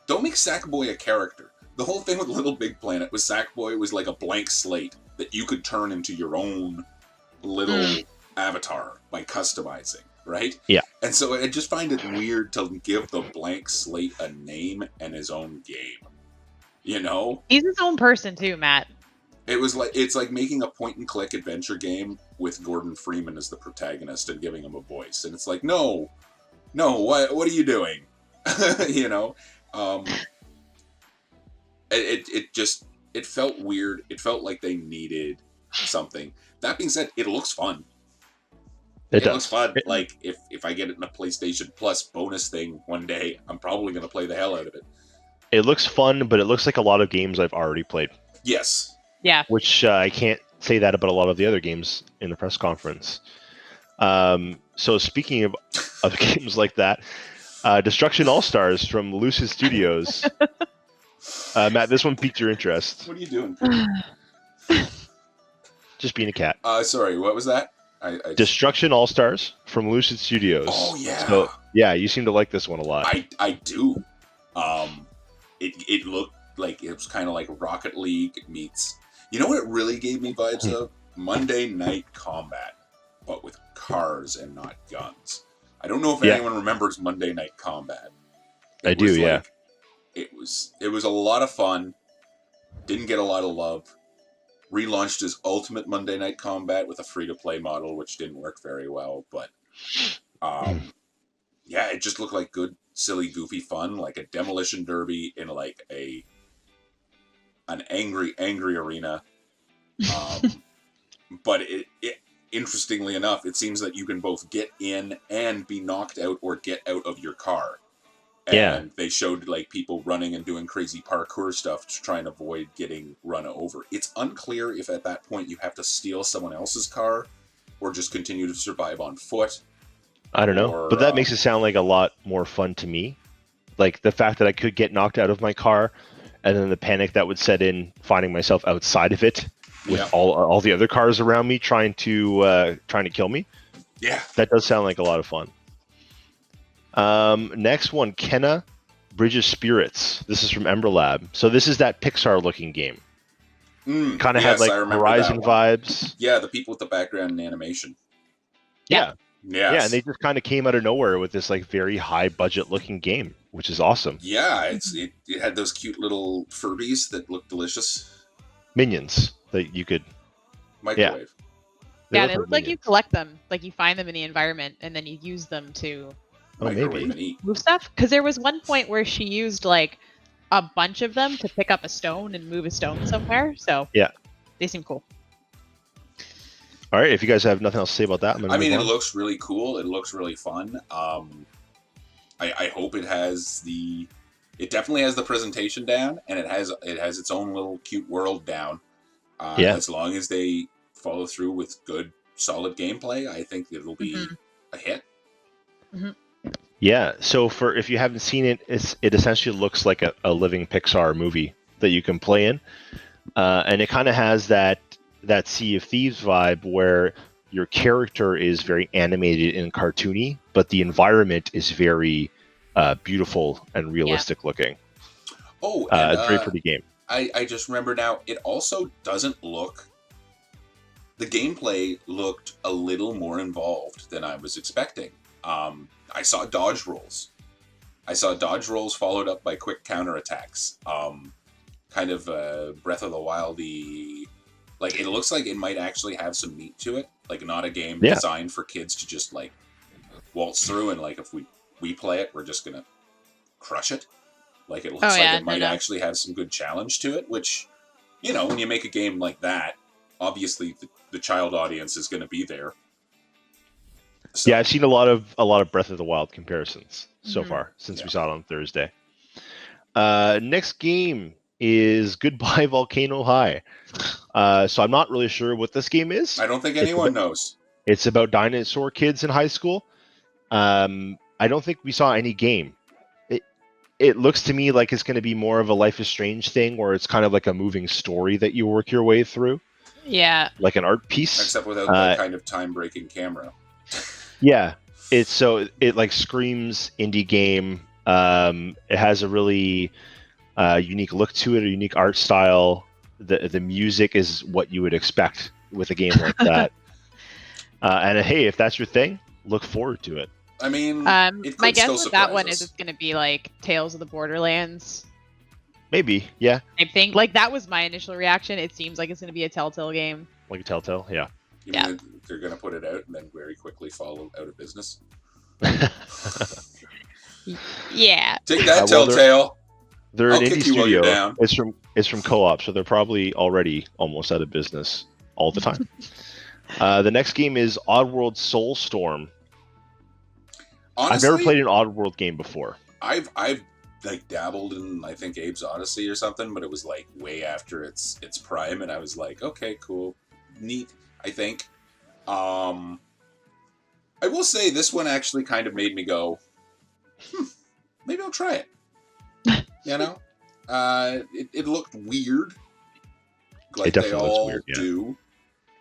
don't make Sackboy a character? The whole thing with Little Big Planet was Sackboy was like a blank slate that you could turn into your own little avatar by customizing, right? Yeah. And so I just find it weird to give the blank slate a name and his own game. You know? He's his own person too, Matt. It's like making a point and click adventure game with Gordon Freeman as the protagonist and giving him a voice. And it's like, no, what are you doing? You know? It felt weird. It felt like they needed something. That being said, it looks fun. It looks fun. Like, if I get it in a PlayStation Plus bonus thing one day, I'm probably going to play the hell out of it. It looks fun, but it looks like a lot of games I've already played. Yes. Yeah. Which I can't say that about a lot of the other games in the press conference. So speaking of games like that, Destruction All-Stars from Lucid Studios. Matt, this one piqued your interest. What are you doing? Just being a cat. Sorry, what was that? Destruction All-Stars from Lucid Studios. Oh, yeah. So, yeah, you seem to like this one a lot. I do. It looked like it was kind of like Rocket League meets... You know what it really gave me vibes of? Monday Night Combat, but with cars and not guns. I don't know if anyone remembers Monday Night Combat. I do, yeah. It was a lot of fun. Didn't get a lot of love. Relaunched as Ultimate Monday Night Combat with a free-to-play model, which didn't work very well. But, yeah, it just looked like good, silly, goofy fun, like a demolition derby in like an angry arena. But it interestingly enough, it seems that you can both get in and be knocked out or get out of your car. And they showed like people running and doing crazy parkour stuff to try and avoid getting run over. It's unclear if at that point you have to steal someone else's car or just continue to survive on foot. I don't know, but that makes it sound like a lot more fun to me. Like the fact that I could get knocked out of my car, and then the panic that would set in, finding myself outside of it with all the other cars around me trying to kill me. Yeah, that does sound like a lot of fun. Next one, Kenna Bridge of Spirits. This is from Ember Lab. So this is that Pixar-looking game. Kind of had like Horizon vibes. Yeah, the people with the background in animation. Yeah. Yeah, and they just kind of came out of nowhere with this like very high budget looking game, which is awesome. Yeah, it had those cute little Furbies that looked delicious. Minions that you could microwave. Yeah, they look like you collect them, like you find them in the environment, and then you use them to maybe move stuff. Because there was one point where she used like a bunch of them to pick up a stone and move a stone somewhere. So yeah, they seem cool. All right, if you guys have nothing else to say about that, I mean, it looks really cool. It looks really fun. I hope it has it definitely has the presentation down, and it has its own little cute world down. As long as they follow through with good, solid gameplay, I think it'll be a hit. Yeah. So if you haven't seen it, it essentially looks like a living Pixar movie that you can play in, and it kind of has that Sea of Thieves vibe where your character is very animated and cartoony, but the environment is very beautiful and realistic looking. Oh, and it's a very pretty game. I just remember now, it also doesn't look... The gameplay looked a little more involved than I was expecting. I saw dodge rolls. Followed up by quick counterattacks. Kind of Breath of the Wild-y... Like, it looks like it might actually have some meat to it. Like, not a game designed for kids to just, like, waltz through and, like, if we play it, we're just gonna crush it. Like, it looks it might actually have some good challenge to it, which, you know, when you make a game like that, obviously the child audience is going to be there. So. Yeah, I've seen a lot of Breath of the Wild comparisons so far since we saw it on Thursday. Next game is Goodbye Volcano High. So I'm not really sure what this game is. I don't think anyone knows. It's about dinosaur kids in high school. I don't think we saw any game. It looks to me like it's going to be more of a Life is Strange thing where it's kind of like a moving story that you work your way through. Yeah. Like an art piece. Except without that kind of time-breaking camera. Yeah. It like screams indie game. It has a really unique look to it, a unique art style. The music is what you would expect with a game like that. And hey, if that's your thing, look forward to it. I mean, my guess with that one is it's going to be like Tales of the Borderlands. Maybe, yeah. I think like that was my initial reaction. It seems like it's going to be a Telltale game. Like a Telltale, yeah. You mean they're going to put it out and then very quickly fall out of business? Yeah. Take that, Telltale. They're an indie studio. It's from Co-op, so they're probably already almost out of business all the time. The next game is Oddworld Soulstorm. Honestly, I've never played an Oddworld game before. I've like dabbled in, I think, Abe's Odyssey or something, but it was like way after its prime, and I was like, okay, cool, neat. I think. I will say this one actually kind of made me go, maybe I'll try it. You know, it looked weird, like they all weird, do,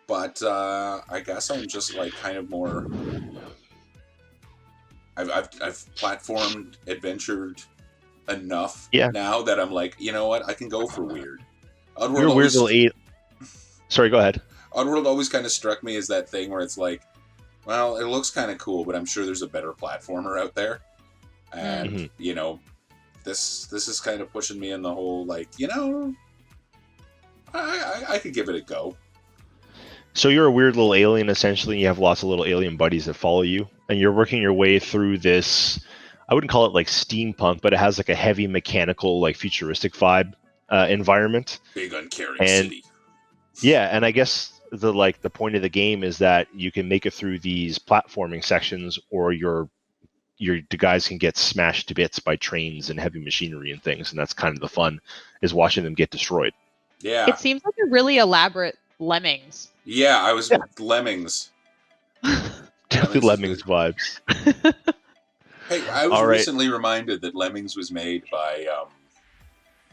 but I guess I'm just like kind of more. I've platformed, adventured enough now that I'm like, you know what, I can go for weird. You're a weird little eight. Sorry, go ahead. Oddworld always kind of struck me as that thing where it's like, well, it looks kind of cool, but I'm sure there's a better platformer out there. And, you know, this is kind of pushing me in the whole, like, you know, I could give it a go. So you're a weird little alien, essentially, and you have lots of little alien buddies that follow you, and you're working your way through this, I wouldn't call it like steampunk, but it has like a heavy mechanical, like futuristic vibe environment. Big uncaring city. Yeah, and I guess the point of the game is that you can make it through these platforming sections, or the guys can get smashed to bits by trains and heavy machinery and things, and that's kind of the fun, is watching them get destroyed. Yeah. It seems like a really elaborate Lemmings. Yeah, I was Lemmings. Definitely Lemmings vibes. Hey, I was recently reminded that Lemmings was made by...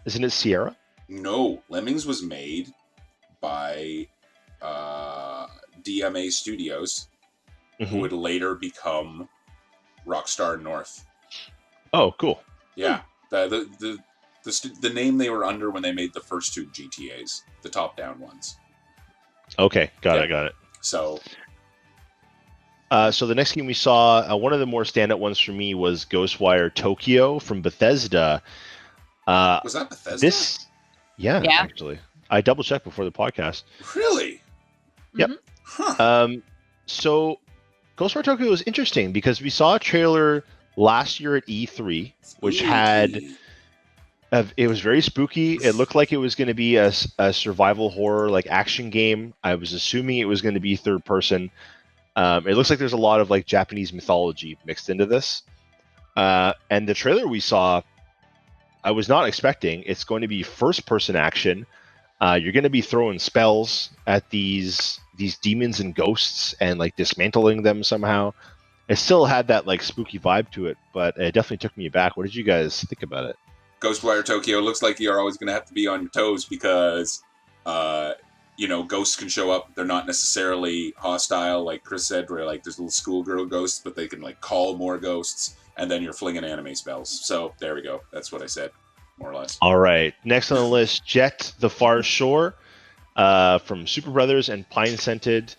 Isn't it Sierra? No, Lemmings was made by DMA Studios, who would later become Rockstar North. Oh, cool. Yeah. The name they were under when they made the first two GTAs, the top-down ones. Okay, got it. So the next game we saw, one of the more standout ones for me was Ghostwire Tokyo from Bethesda. Was that Bethesda? Yeah, actually. I double-checked before the podcast. Really? Yep. Huh. So Ghostwire Tokyo was interesting because we saw a trailer last year at E3, which had... it was very spooky. It looked like it was going to be a survival horror like action game. I was assuming it was going to be third person. It looks like there's a lot of like Japanese mythology mixed into this. And the trailer we saw, I was not expecting. It's going to be first person action. You're going to be throwing spells at these demons and ghosts and like dismantling them somehow. It still had that like spooky vibe to it, but it definitely took me aback. What did you guys think about it? Ghostwire Tokyo, looks like you're always going to have to be on your toes because, ghosts can show up. They're not necessarily hostile, like Chris said, where like there's little schoolgirl ghosts, but they can like call more ghosts, and then you're flinging anime spells. So there we go. That's what I said, more or less. All right. Next on the list, Jet the Far Shore from Super Brothers and Pine Scented.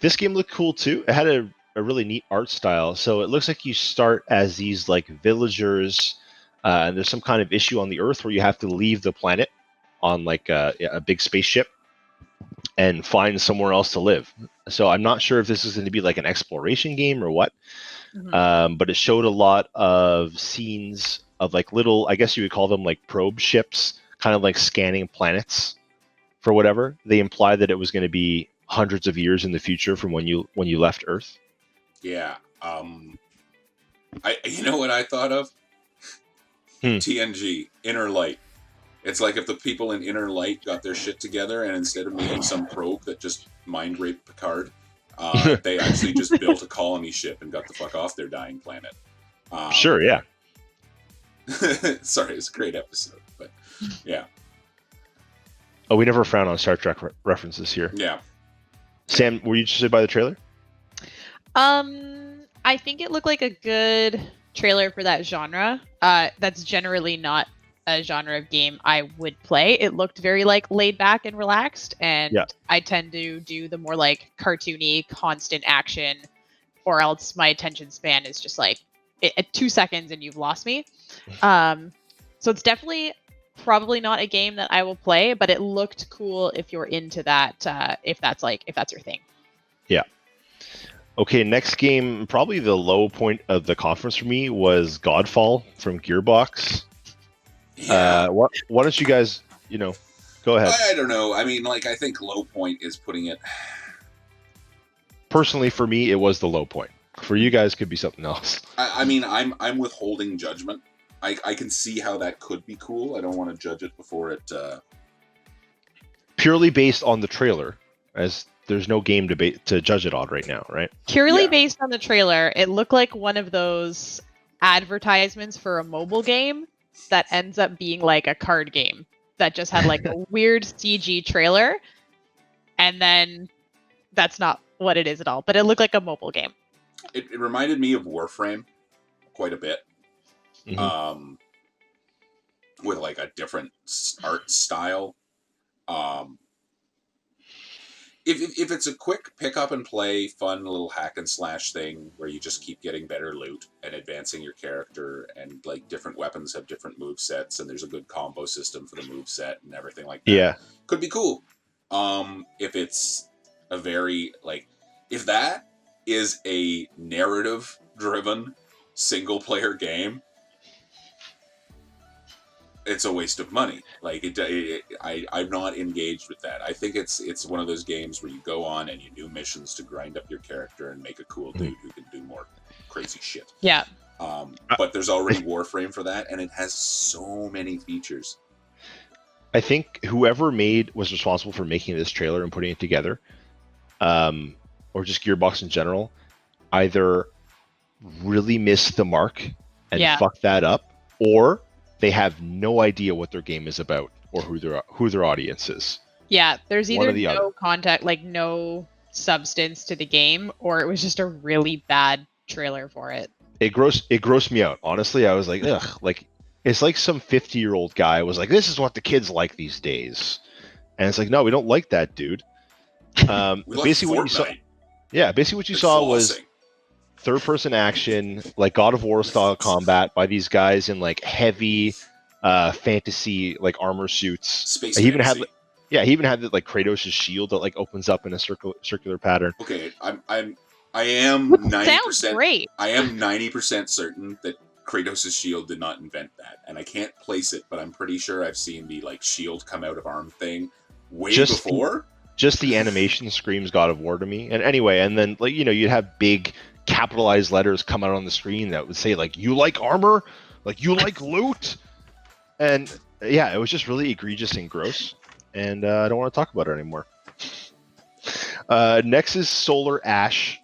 This game looked cool too. It had a really neat art style. So it looks like you start as these like villagers, and there's some kind of issue on the Earth where you have to leave the planet on like a big spaceship and find somewhere else to live. So I'm not sure if this is going to be like an exploration game or what, but it showed a lot of scenes of like little, I guess you would call them like probe ships, kind of like scanning planets for whatever. They implied that it was going to be hundreds of years in the future from when you left Earth. Yeah. You know what I thought of? TNG, Inner Light. It's like if the people in Inner Light got their shit together and instead of making some probe that just mind raped Picard, they actually just built a colony ship and got the fuck off their dying planet. Sure, yeah. Sorry, it's a great episode, but yeah. Oh, we never frown on Star Trek references here. Yeah. Sam, were you interested by the trailer? I think it looked like a good trailer for that genre. That's generally not a genre of game I would play. It looked very like laid back and relaxed, and I tend to do the more like cartoony, constant action, or else my attention span is just like at 2 seconds and you've lost me. So it's definitely probably not a game that I will play, but it looked cool if you're into that. If that's your thing. Yeah. Okay, next game, probably the low point of the conference for me was Godfall from Gearbox. Yeah. Why don't you guys, go ahead. I don't know. I mean, like, I think low point is putting it. Personally, for me, it was the low point. For you guys, could be something else. I mean, I'm withholding judgment. I can see how that could be cool. I don't want to judge it before it. Purely based on the trailer, as there's no game to judge it on right now, right? Purely based on the trailer, it looked like one of those advertisements for a mobile game that ends up being like a card game that just had like a weird CG trailer, and then that's not what it is at all. But it looked like a mobile game. It reminded me of Warframe quite a bit. Mm-hmm. With like a different art style. If it's a quick pick up and play, fun little hack and slash thing where you just keep getting better loot and advancing your character, and like different weapons have different move sets, and there's a good combo system for the move set and everything like that. Could be cool. If it's a very if that is a narrative driven single player game, it's a waste of money. I'm not engaged with that. I think it's one of those games where you go on and you do missions to grind up your character and make a cool dude who can do more crazy shit. Yeah. But there's already Warframe for that, and it has so many features. I think whoever was responsible for making this trailer and putting it together, or just Gearbox in general, either really missed the mark and fucked that up, or they have no idea what their game is about or who their audience is. Yeah, there's either no content, like no substance to the game, or it was just a really bad trailer for it. It grossed me out. Honestly, I was like, ugh, like it's like some 50-year-old guy was like, this is what the kids like these days. And it's like, no, we don't like that, dude. Basically what you saw was third-person action, like God of War style combat by these guys in like heavy fantasy like armor suits. Space he even had like Kratos' shield that like opens up in a circular pattern. Okay, I am 90%. Sounds great. I am 90% certain that Kratos' shield did not invent that, and I can't place it, but I'm pretty sure I've seen the like shield come out of arm thing before. Just the animation screams God of War to me. And anyway, and then like you'd have big capitalized letters come out on the screen that would say like, you like armor, like you like loot, and yeah, it was just really egregious and gross, and I don't want to talk about it anymore. Next is Solar Ash.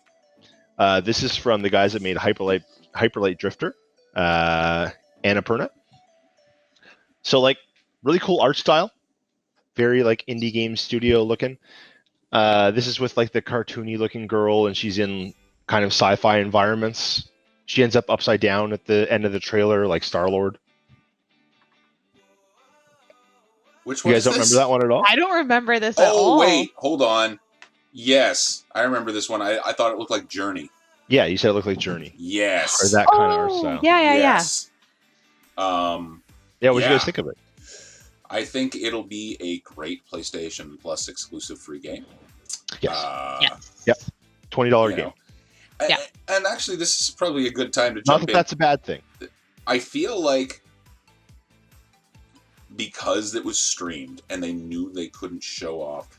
This is from the guys that made Hyperlight Drifter, Annapurna. So like really cool art style, very like indie game studio looking. This is with like the cartoony looking girl, and she's in kind of sci-fi environments. She ends up upside down at the end of the trailer, like Star-Lord. Which You one guys is don't remember this? that one at all? I don't remember this at Oh, all. wait, hold on. Yes, I remember this one. I thought it looked like Journey. Yeah, you said it looked like Journey, Yes. or that kind of art style. Yeah. Yes. Yeah, what do you guys think of it? I think it'll be a great PlayStation Plus exclusive free game. Yes. Yes. Yep. $20 You game. know, Yeah. and actually, this is probably a good time to Not jump that in. that's a bad thing. I feel like because it was streamed and they knew they couldn't show off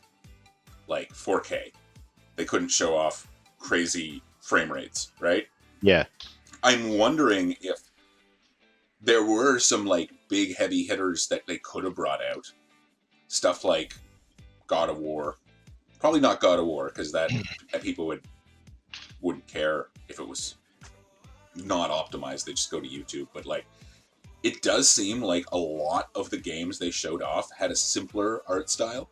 like 4K, they couldn't show off crazy frame rates, right? Yeah. I'm wondering if there were some like big heavy hitters that they could have brought out. Stuff like God of War. Probably not God of War, because that people wouldn't care if it was not optimized. They just go to YouTube. But like, it does seem like a lot of the games they showed off had a simpler art style.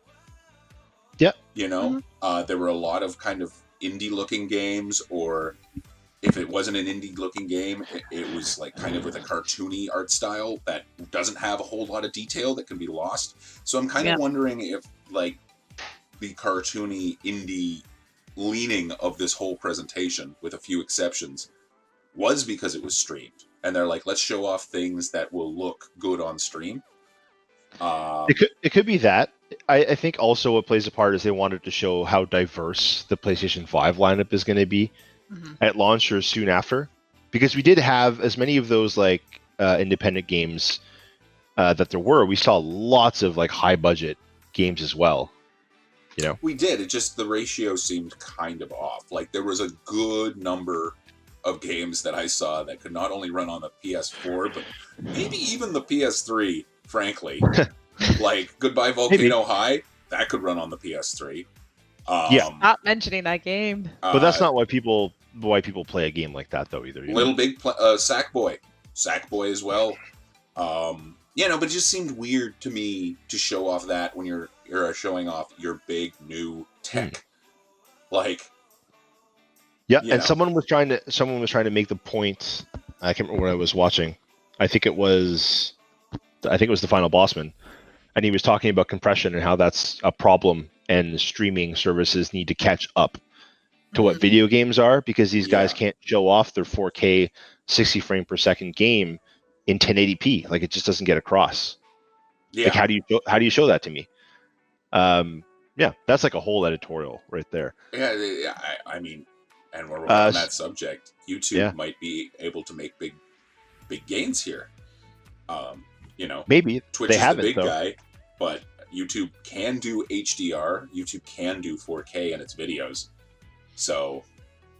Yep. You know, there were a lot of kind of indie-looking games, or if it wasn't an indie-looking game, it was like kind of with a cartoony art style that doesn't have a whole lot of detail that can be lost. So I'm kind of wondering if like the cartoony indie leaning of this whole presentation, with a few exceptions, was because it was streamed, and they're like, let's show off things that will look good on stream. It could be that. I think also what plays a part is they wanted to show how diverse the PlayStation 5 lineup is going to be at launch or soon after, because we did have as many of those like independent games that there were. We saw lots of like high budget games as well. You know, we did. It just, the ratio seemed kind of off. Like there was a good number of games that I saw that could not only run on the PS4, but maybe even the PS3, frankly. Like Goodbye Volcano High, that could run on the PS3. Not mentioning that game. But that's not why people play a game like that though either. Little Big Sackboy as well. You know, but it just seemed weird to me to show off that when you're showing off your big new tech. Like, yeah, and someone was trying to make the point. I can't remember what I was watching. I think it was the final Bosman, and he was talking about compression and how that's a problem, and streaming services need to catch up to what video games are, because these guys can't show off their 4K 60 frame per second game in 1080p. Like, it just doesn't get across. Yeah. Like, how do you show that to me? Yeah, that's like a whole editorial right there. Yeah, I mean, and we're on that subject. YouTube might be able to make big gains here. You know, maybe Twitch they is haven't, the big though. guy, but YouTube can do HDR. YouTube can do 4K in its videos. So,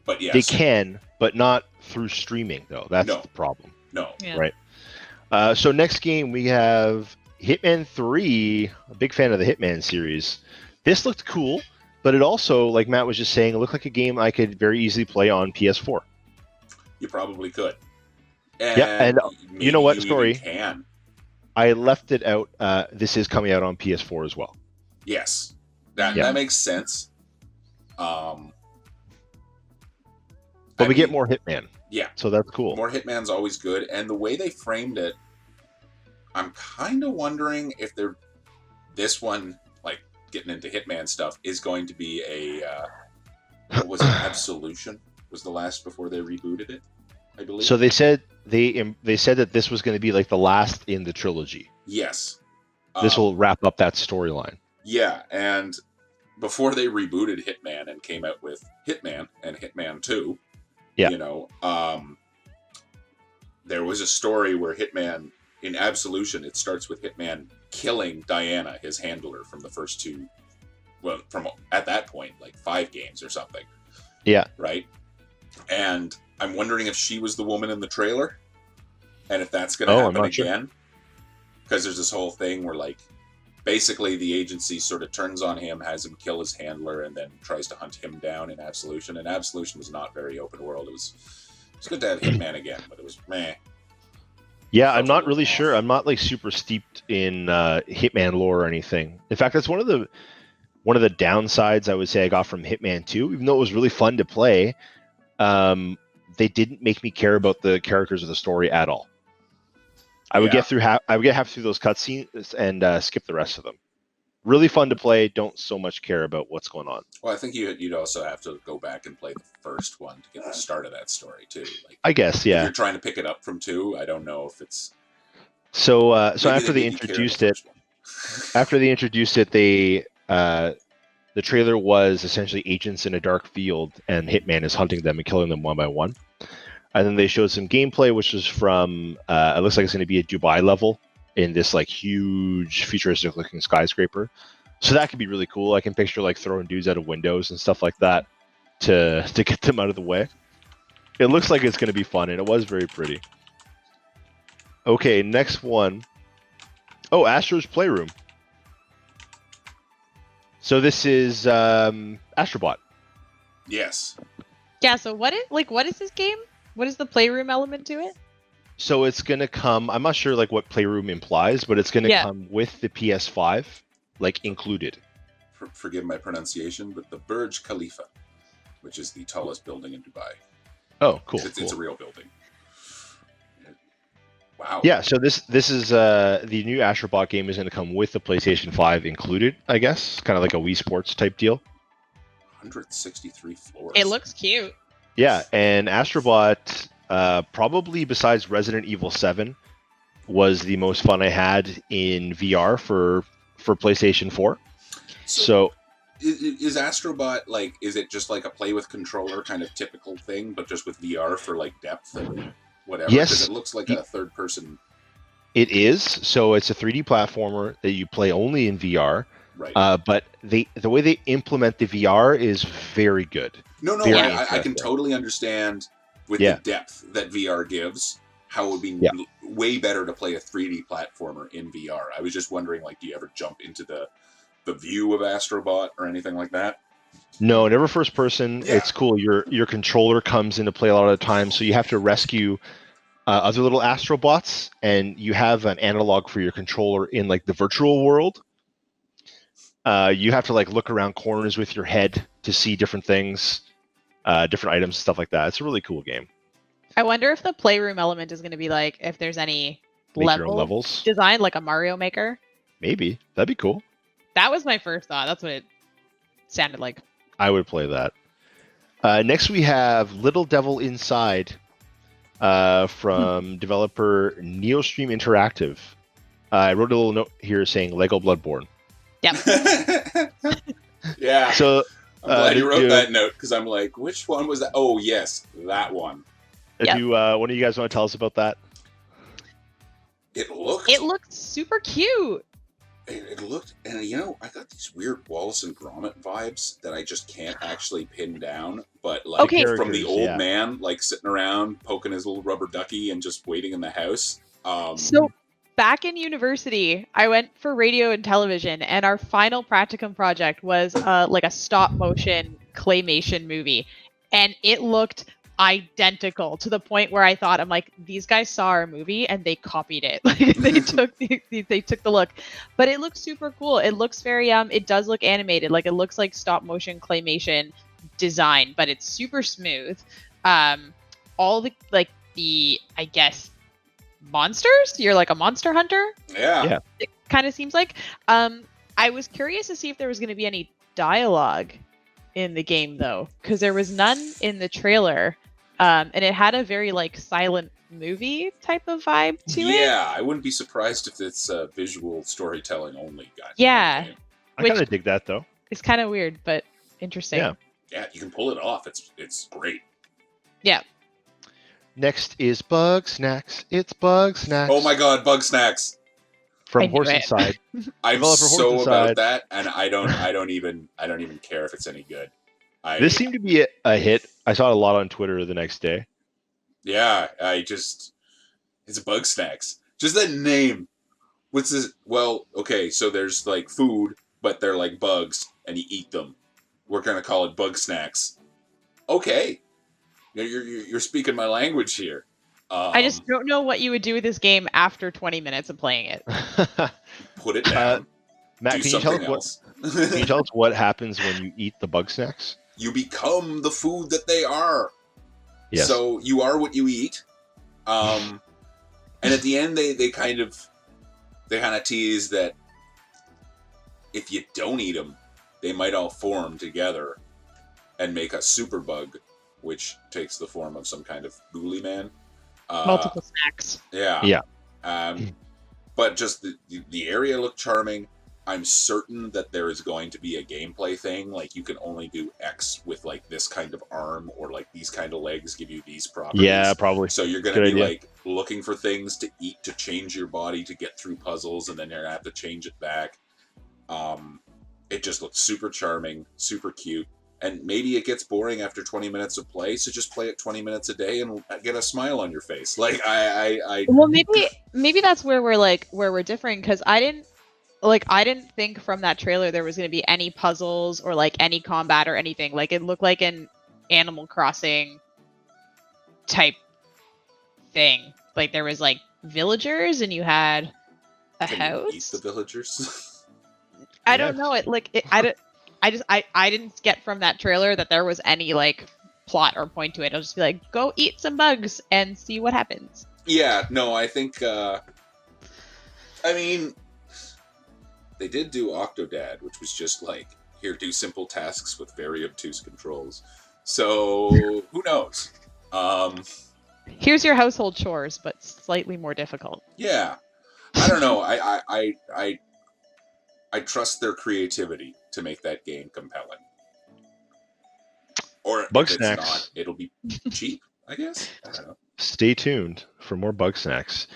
but yes, they can, but not through streaming though. That's the problem. No, right. So next game we have Hitman 3. A big fan of the Hitman series. This looked cool, but it also, like Matt was just saying, it looked like a game I could very easily play on PS4. You probably could. And you know what, story? Can. I left it out. This is coming out on PS4 as well. Yes, that makes sense. But we get more Hitman. Yeah. So that's cool. More Hitman's always good. And the way they framed it, I'm kind of wondering if this one, like getting into Hitman stuff, is going to be a, what was it, Absolution? Was the last before they rebooted it, I believe. So they said they said that this was going to be like the last in the trilogy. Yes. This will wrap up that storyline. Yeah, and before they rebooted Hitman and came out with Hitman and Hitman 2, you know, there was a story where Hitman, in Absolution, it starts with Hitman killing Diana, his handler, from the first two, well, from at that point, like 5 games or something. Yeah. Right? And I'm wondering if she was the woman in the trailer, and if that's going to happen again. Because there's this whole thing where, like, basically the agency sort of turns on him, has him kill his handler, and then tries to hunt him down in Absolution. And Absolution was not very open world. It was good to have Hitman again, but it was meh. Yeah, I'm not really sure. I'm not like super steeped in Hitman lore or anything. In fact, that's one of the downsides I would say I got from Hitman 2. Even though it was really fun to play, they didn't make me care about the characters of the story at all. I would get half through those cutscenes and skip the rest of them. Really fun to play. Don't so much care about what's going on. Well, I think you'd also have to go back and play the first one to get the start of that story too. Like, I guess, yeah. If you're trying to pick it up from 2, I don't know if it's. So after they introduced it, the trailer was essentially agents in a dark field, and Hitman is hunting them and killing them one by one. And then they showed some gameplay, which is from it looks like it's going to be a Dubai level in this like huge futuristic looking skyscraper. So that could be really cool. I can picture like throwing dudes out of windows and stuff like that to get them out of the way. It looks like it's going to be fun, and it was very pretty. Okay, next one. Oh, Astro's Playroom. So this is Astrobot. Yes. Yeah. So what is this game? What is the playroom element to it? So it's gonna come. I'm not sure like what Playroom implies, but it's gonna come with the PS5, like included. Forgive my pronunciation, but the Burj Khalifa, which is the tallest building in Dubai. Oh, cool. It's a real building. Wow. Yeah. So this is the new Astrobot game is gonna come with the PlayStation 5 included. I guess kind of like a Wii Sports type deal. 163 floors. It looks cute. Yeah, and Astrobot, probably besides Resident Evil 7, was the most fun I had in VR for PlayStation 4. So is Astrobot like, is it just like a play with controller kind of typical thing, but just with VR for like depth and whatever? Yes. Because it looks like a third person. It is. So it's a 3D platformer that you play only in VR. Right. But the way they implement the VR is very good. No, I can totally understand with the depth that VR gives how it would be way better to play a 3D platformer in VR. I was just wondering, like, do you ever jump into the view of Astrobot or anything like that? No, never first person. Yeah. It's cool. Your controller comes into play a lot of the time, so you have to rescue other little Astrobots, and you have an analog for your controller in like the virtual world. You have to like look around corners with your head to see different things, different items, stuff like that. It's a really cool game. I wonder if the playroom element is going to be like if there's any levels design, like a Mario Maker. Maybe that'd be cool. That was my first thought. That's what it sounded like. I would play that. Next, we have Little Devil Inside from developer Neostream Interactive. I wrote a little note here saying Lego Bloodborne. Yep. Yeah. So I'm glad you wrote that note, because I'm like, which one was that? Oh, yes, that one. Yep. One of you guys want to tell us about that? It looked super cute. It looked, and I got these weird Wallace and Gromit vibes that I just can't actually pin down. But like from the old man, like sitting around poking his little rubber ducky and just waiting in the house. So back in university, I went for radio and television, and our final practicum project was like a stop motion claymation movie, and it looked identical to the point where I thought, I'm like, these guys saw our movie and they copied it. Like they took the look, but it looks super cool. It looks very it does look animated. Like it looks like stop motion claymation design, but it's super smooth. All the I guess monsters. You're like a monster hunter. Yeah. It kind of seems like. I was curious to see if there was going to be any dialogue in the game though, because there was none in the trailer. And it had a very like silent movie type of vibe to it. Yeah, I wouldn't be surprised if it's visual storytelling only. Yeah, I kind of dig that though. It's kind of weird, but interesting. Yeah, you can pull it off. It's great. Yeah. Next is Bug Snacks. It's Bug Snacks. Oh my God, Bug Snacks from Horse Inside. I'm so about that, and I don't even care if it's any good. This seemed to be a hit. I saw it a lot on Twitter the next day. Yeah, it's Bug Snacks. Just that name. What's this? Well, okay, so there's like food, but they're like bugs, and you eat them. We're gonna call it Bug Snacks. Okay, you're speaking my language here. I just don't know what you would do with this game after 20 minutes of playing it. Put it down. Matt, do can you tell something us else. can you tell us what happens when you eat the bug snacks? You become the food that they are. Yes. So you are what you eat. And at the end, they kind of tease that if you don't eat them, they might all form together and make a superbug, which takes the form of some kind of ghoulie man. Multiple snacks. Yeah. But just the area looked charming. I'm certain that there is going to be a gameplay thing, like you can only do X with like this kind of arm, or like these kind of legs give you these properties. Yeah, probably. So you're going to be like looking for things to eat to change your body to get through puzzles, and then you're going to have to change it back. It just looks super charming, super cute. And maybe it gets boring after 20 minutes of play, so just play it 20 minutes a day and get a smile on your face. Like Well, maybe that's where we're differing, because I didn't think from that trailer there was going to be any puzzles or like any combat or anything. Like it looked like an Animal Crossing type thing. Like there was like villagers and you had a house. You eat the villagers? I don't know. I didn't get from that trailer that there was any like plot or point to it. I'll just be like, go eat some bugs and see what happens. Yeah, no, I think I mean, they did do Octodad, which was just like, here, do simple tasks with very obtuse controls. So who knows? Here's your household chores, but slightly more difficult. Yeah, I don't know. I trust their creativity to make that game compelling. Or bug if snacks. It's not, it'll be cheap, I guess. I don't know. Stay tuned for more bug snacks.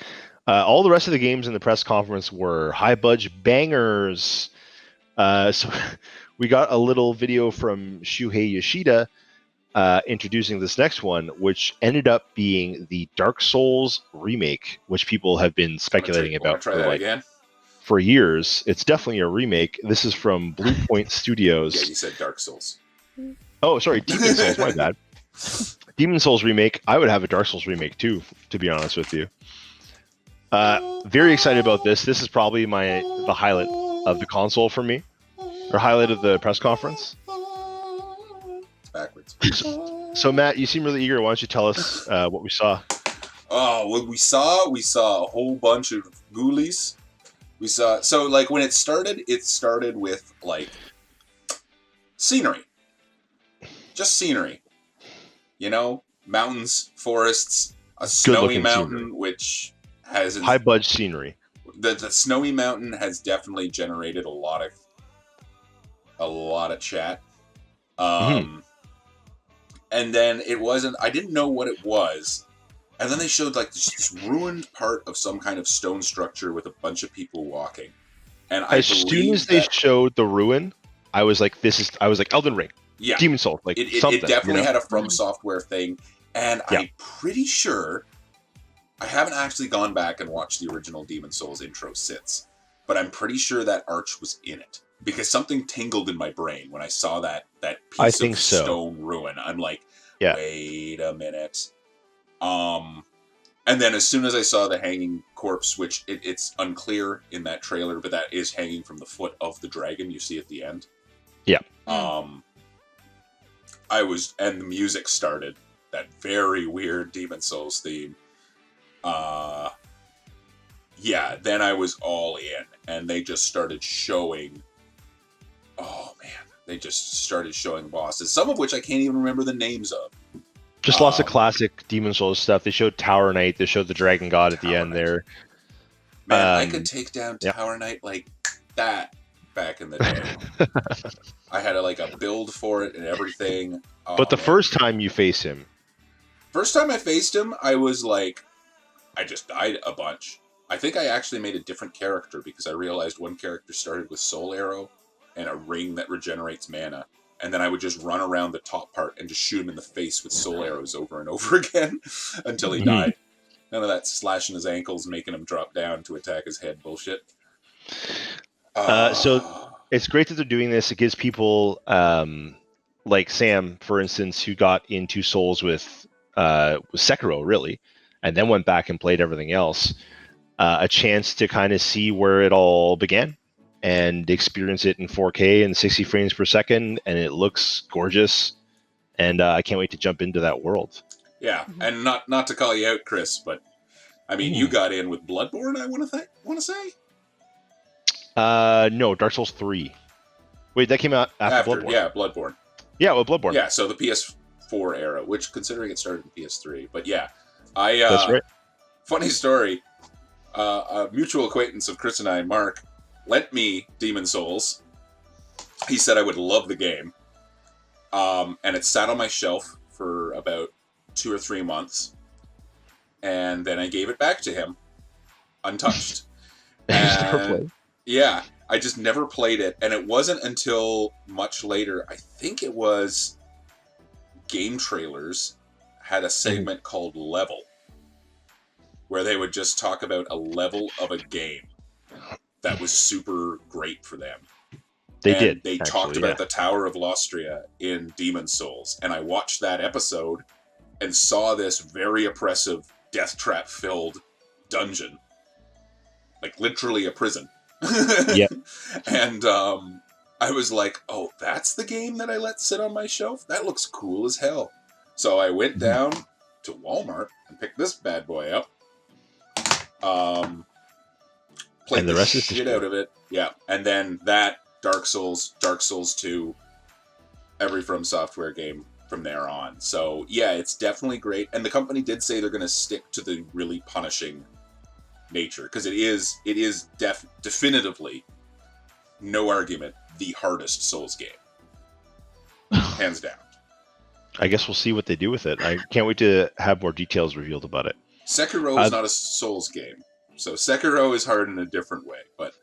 All the rest of the games in the press conference were high-budget bangers. So we got a little video from Shuhei Yoshida introducing this next one, which ended up being the Dark Souls remake, which people have been speculating about for years. It's definitely a remake. This is from Blue Point Studios. Yeah, you said Dark Souls. Oh, sorry, Demon Souls, my bad. Demon Souls remake. I would have a Dark Souls remake too, to be honest with you. Very excited about this. This is probably the highlight of the console for me, or highlight of the press conference. It's backwards. So Matt, you seem really eager. Why don't you tell us what we saw? Oh, what we saw a whole bunch of ghoulies. We saw, so like when it started with like scenery. Just scenery. You know, mountains, forests, a snowy mountain, scenery. Which has high budget scenery. The snowy mountain has definitely generated a lot of chat. And then I didn't know what it was. And then they showed like this ruined part of some kind of stone structure with a bunch of people walking. And as soon as they showed the ruin, I was like, Elden Ring. Yeah. Demon Souls. Like it definitely had a From Software thing. And I'm pretty sure, I haven't actually gone back and watched the original Demon Souls intro since, but I'm pretty sure that arch was in it. Because something tingled in my brain when I saw that piece of stone ruin. I'm like, wait a minute. And then as soon as I saw the hanging corpse, which it's unclear in that trailer, but that is hanging from the foot of the dragon you see at the end. Yeah. And the music started, that very weird Demon Souls theme. Then I was all in, and they just started showing, bosses, some of which I can't even remember the names of. Just lots of classic Demon Souls stuff. They showed Tower Knight. They showed the Dragon God at the end there. Man, I could take down Tower Knight like that back in the day. I had a build for it and everything. But the first time you face him. First time I faced him, I was like, I just died a bunch. I think I actually made a different character because I realized one character started with Soul Arrow and a ring that regenerates mana. And then I would just run around the top part and just shoot him in the face with soul arrows over and over again until he died. None of that slashing his ankles, making him drop down to attack his head bullshit. So it's great that they're doing this. It gives people like Sam, for instance, who got into Souls with Sekiro, really. and then went back and played everything else, a chance to kind of see where it all began and experience it in 4K and 60 frames per second, and it looks gorgeous. And I can't wait to jump into that world. Yeah, and not to call you out, Chris, but I mean, you got in with Bloodborne. I want to say. No, Dark Souls 3. Wait, that came out after Bloodborne. Yeah, Bloodborne. Yeah, well, Bloodborne. Yeah, so the PS4 era, which considering it started in PS3, but yeah, That's right. Funny story. A mutual acquaintance of Chris and I, Mark, lent me Demon's Souls. He said I would love the game, and it sat on my shelf for about 2 or 3 months, and then I gave it back to him, untouched. And yeah, I just never played it, and it wasn't until much later, I think it was Game Trailers had a segment called Level, where they would just talk about a level of a game that was super great for them. They talked about the Tower of Lostria in Demon's Souls, and I watched that episode and saw this very oppressive, death trap filled dungeon, like literally a prison. Yeah. And I was like, oh, that's the game that I let sit on my shelf? That looks cool as hell. So I went down to Walmart and picked this bad boy up. Played and the rest shit out of it. Yeah. And then that, Dark Souls 2, every From Software game from there on. So yeah, it's definitely great. And the company did say they're going to stick to the really punishing nature, because it is definitively, no argument, the hardest Souls game, hands down. I guess we'll see what they do with it. I can't wait to have more details revealed about it. Sekiro is not a Souls game, so Sekiro is hard in a different way, but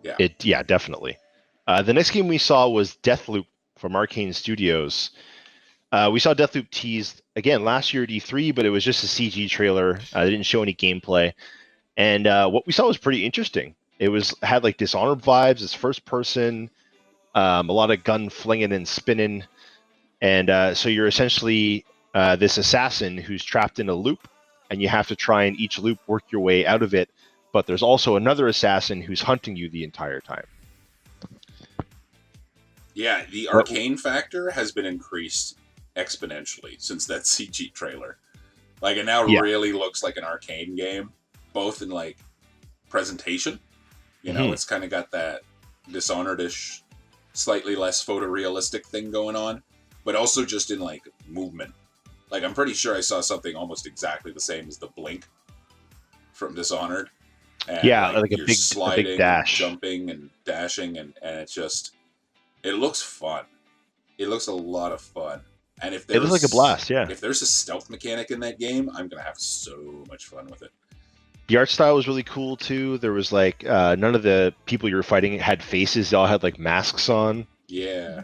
yeah. Yeah, definitely. The next game we saw was Deathloop from Arcane Studios. We saw Deathloop teased again last year at E3, but it was just a CG trailer. They didn't show any gameplay, and what we saw was pretty interesting. It had like Dishonored vibes. It's first person, a lot of gun flinging and spinning, and so you're essentially this assassin who's trapped in a loop, and you have to try and each loop work your way out of it. But there's also another assassin who's hunting you the entire time. Yeah, the arcane factor has been increased exponentially since that CG trailer. Like, it now really looks like an arcane game, both in like presentation. You know, it's kind of got that Dishonored-ish, slightly less photorealistic thing going on, but also just in like movement. Like, I'm pretty sure I saw something almost exactly the same as the blink from Dishonored. And like you're sliding, a big dash, and jumping and dashing, and it's just, it looks fun. It looks a lot of fun. And if it looks like a blast, yeah. If there's a stealth mechanic in that game, I'm gonna have so much fun with it. The art style was really cool too. There was like none of the people you were fighting had faces; they all had like masks on. Yeah.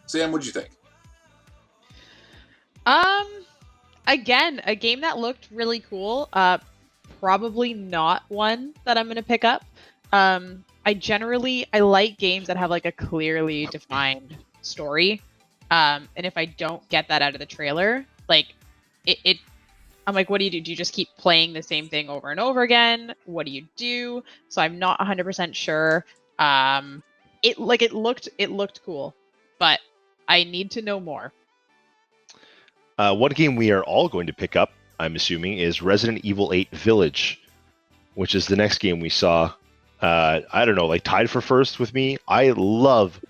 Sam, what'd you think? Again, a game that looked really cool. Probably not one that I'm gonna pick up. I like games that have like a clearly defined story. And if I don't get that out of the trailer, like I'm like, what do you do? Do you just keep playing the same thing over and over again? What do you do? So I'm not 100% sure. It looked cool, but I need to know more. One game we are all going to pick up, I'm assuming, is Resident Evil 8 Village, which is the next game we saw. I don't know, like tied for first with me. I love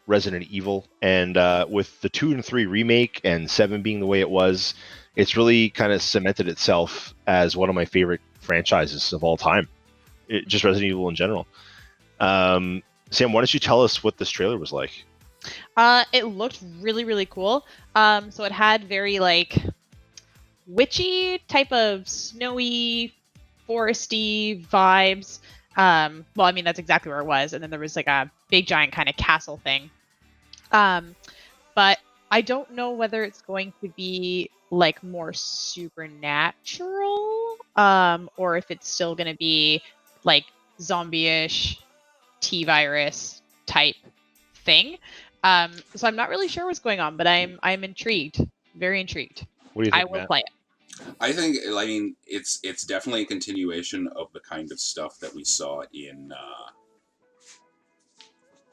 Resident Evil, and with the 2 and 3 remake and 7 being the way it was, it's really kind of cemented itself as one of my favorite franchises of all time. Just Resident Evil in general. Sam, why don't you tell us what this trailer was like? It looked really, really cool. So it had very like witchy type of snowy, foresty vibes. Well, I mean, that's exactly where it was. And then there was like a big giant kind of castle thing. But I don't know whether it's going to be like more supernatural, or if it's still going to be like zombie-ish T-virus type thing. So I'm not really sure what's going on, but I'm intrigued. Very intrigued. What do you think, I will Matt? play it. I think, I mean, it's definitely a continuation of the kind of stuff that we saw in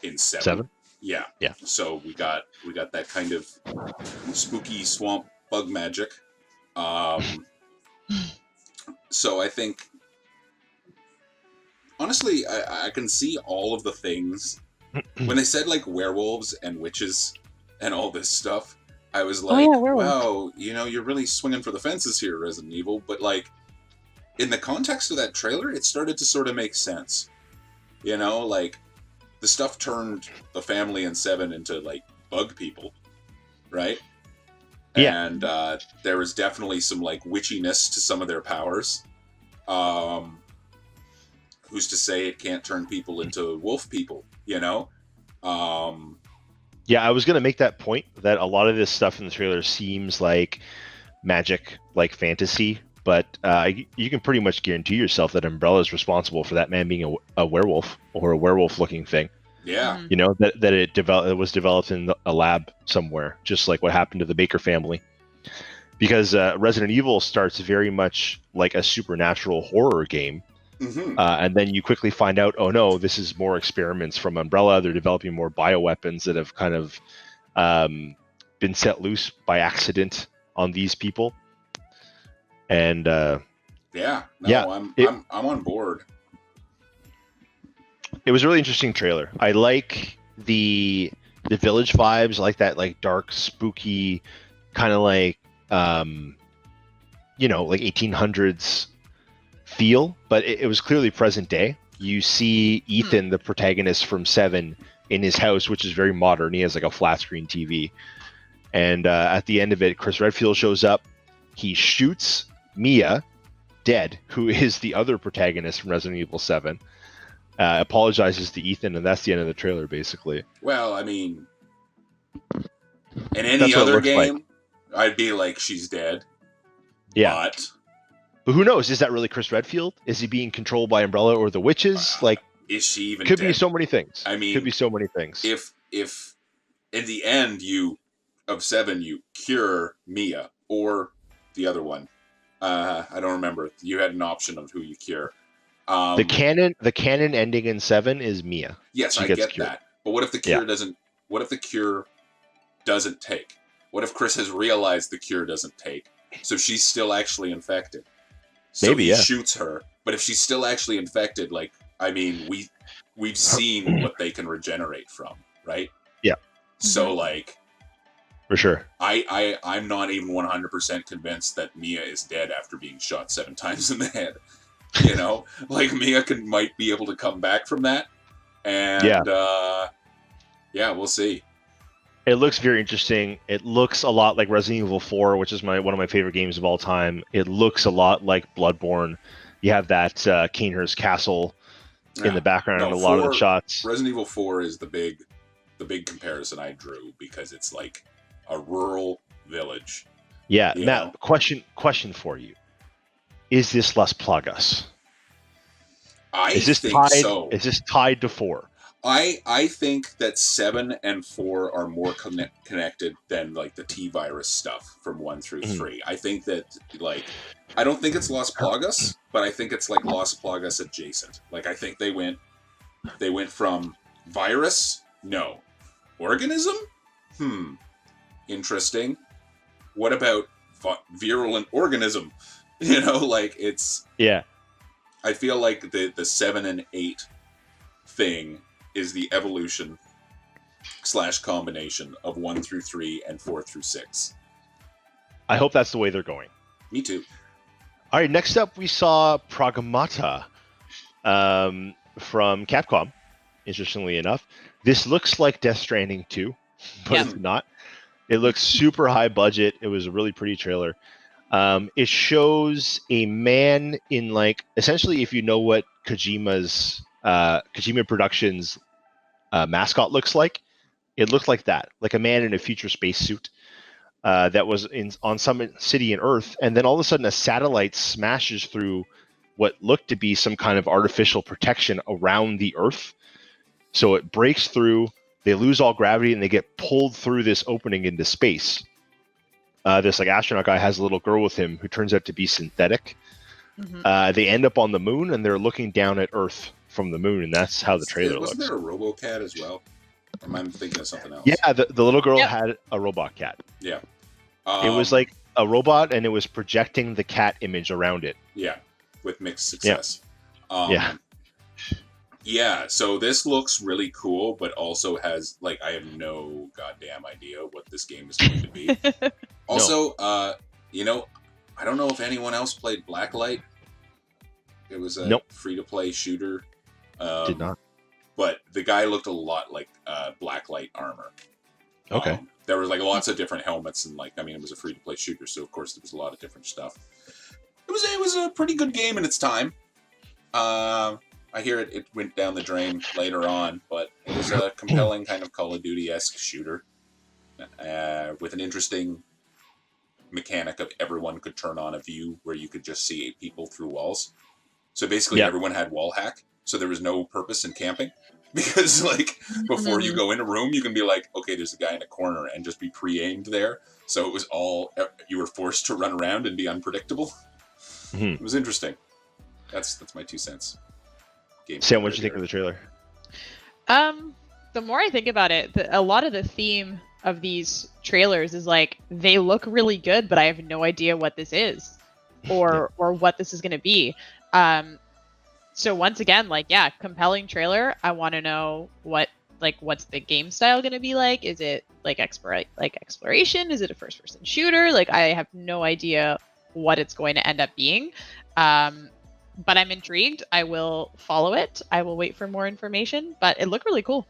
7. 7? Yeah. Yeah. So we got that kind of spooky swamp bug magic. So I think, honestly, I can see all of the things. When they said like werewolves and witches and all this stuff, I was like, yeah, werewolves. wow, you're really swinging for the fences here, Resident Evil. But like, in the context of that trailer, it started to sort of make sense. Like, the stuff turned the family in 7 into like bug people, right? Yeah. And there was definitely some like witchiness to some of their powers. Who's to say it can't turn people into wolf people? Yeah, I was going to make that point that a lot of this stuff in the trailer seems like magic, like fantasy, but you can pretty much guarantee yourself that Umbrella is responsible for that man being a werewolf or a werewolf-looking thing. Yeah. You know, that it was developed in a lab somewhere, just like what happened to the Baker family. Because Resident Evil starts very much like a supernatural horror game. Mm-hmm. And then you quickly find out, oh no, this is more experiments from Umbrella. They're developing more bioweapons that have kind of been set loose by accident on these people. And I'm on board. It was a really interesting trailer. I like the village vibes, I like that like dark, spooky kind of like like 1800s feel, but it was clearly present day. You see Ethan, the protagonist from 7, in his house, which is very modern. He has like a flat screen TV, and at the end of it, Chris Redfield shows up. He shoots Mia dead, who is the other protagonist from Resident Evil 7. Apologizes to Ethan, and that's the end of the trailer, basically. Well, I mean, in any other game, I'd be like, she's dead. Yeah. But who knows? Is that really Chris Redfield? Is he being controlled by Umbrella or the witches? Is she even could dead? Be so many things. I mean, could be so many things. If in the end of 7 you cure Mia or the other one, I don't remember. You had an option of who you cure. The canon ending in 7 is Mia. Yes, I get that. But what if the cure doesn't? What if the cure doesn't take? What if Chris has realized the cure doesn't take, so she's still actually infected? So he shoots her, but if she's still actually infected, like, I mean, we've seen what they can regenerate from, right? Yeah. So like, for sure, I'm not even 100% convinced that Mia is dead after being shot 7 times in the head. Like Mia might be able to come back from that, and we'll see. It looks very interesting. It looks a lot like Resident Evil 4, which is one of my favorite games of all time. It looks a lot like Bloodborne. You have that Cainhurst Castle in the background in a lot of the shots. Resident Evil 4 is the big comparison I drew, because it's like a rural village. Yeah, Matt, question for you. Is this Las Plagas? I think so. Is this tied to 4? I think that 7 and 4 are more connected than like the T-virus stuff from 1 through 3. I think that, like, I don't think it's Las Plagas, but I think it's like Las Plagas adjacent. Like, I think they went from virus, no. Organism? Interesting. What about virulent organism? Like, it's... Yeah. I feel like the 7 and 8 thing is the evolution / combination of 1 through 3 and 4 through 6. I hope that's the way they're going. Me too. All right, next up we saw Pragmata from Capcom, interestingly enough. This looks like Death Stranding 2, but it's not. It looks super high budget. It was a really pretty trailer. It shows a man in, like, essentially, if you know what Kojima Productions mascot looks like, it looked like that, like a man in a future spacesuit that was on some city in Earth, and then all of a sudden a satellite smashes through what looked to be some kind of artificial protection around the Earth. So it breaks through, they lose all gravity, and they get pulled through this opening into space. this like astronaut guy has a little girl with him who turns out to be synthetic. Mhm. They end up on the moon and they're looking down at Earth from the moon, and that's how the trailer Wasn't looks. there a RoboCat as well? Or am I thinking of something else? Yeah, the little girl Yep. had a robot cat. Yeah. It was like a robot, and it was projecting the cat image around it. Yeah, with mixed success. Yeah. Yeah, so this looks really cool, but also has, like, I have no goddamn idea what this game is going to be. Also, you know, I don't know if anyone else played Blacklight. It was a free-to-play shooter. Did not. But the guy looked a lot like Blacklight armor. Okay. There was like lots of different helmets and like, I mean, it was a free-to-play shooter, so of course there was a lot of different stuff. It was a pretty good game in its time. I hear it went down the drain later on, but it was a compelling kind of Call of Duty-esque shooter with an interesting mechanic of everyone could turn on a view where you could just see people through walls. So basically everyone had wall hack, so there was no purpose in camping. Because, like, before you go in a room, you can be like, okay, there's a guy in a corner, and just be pre-aimed there. So it was all, you were forced to run around and be unpredictable. It was interesting. That's my 2 cents. Sam, what did you think of the trailer? The more I think about it, a lot of the theme of these trailers is like, they look really good, but I have no idea what this is or what this is going to be. So once again, like, yeah, compelling trailer. I want to know what's the game style going to be like? Is it like exploration? Is it a first person shooter? Like, I have no idea what it's going to end up being. But I'm intrigued. I will follow it. I will wait for more information, but it looked really cool.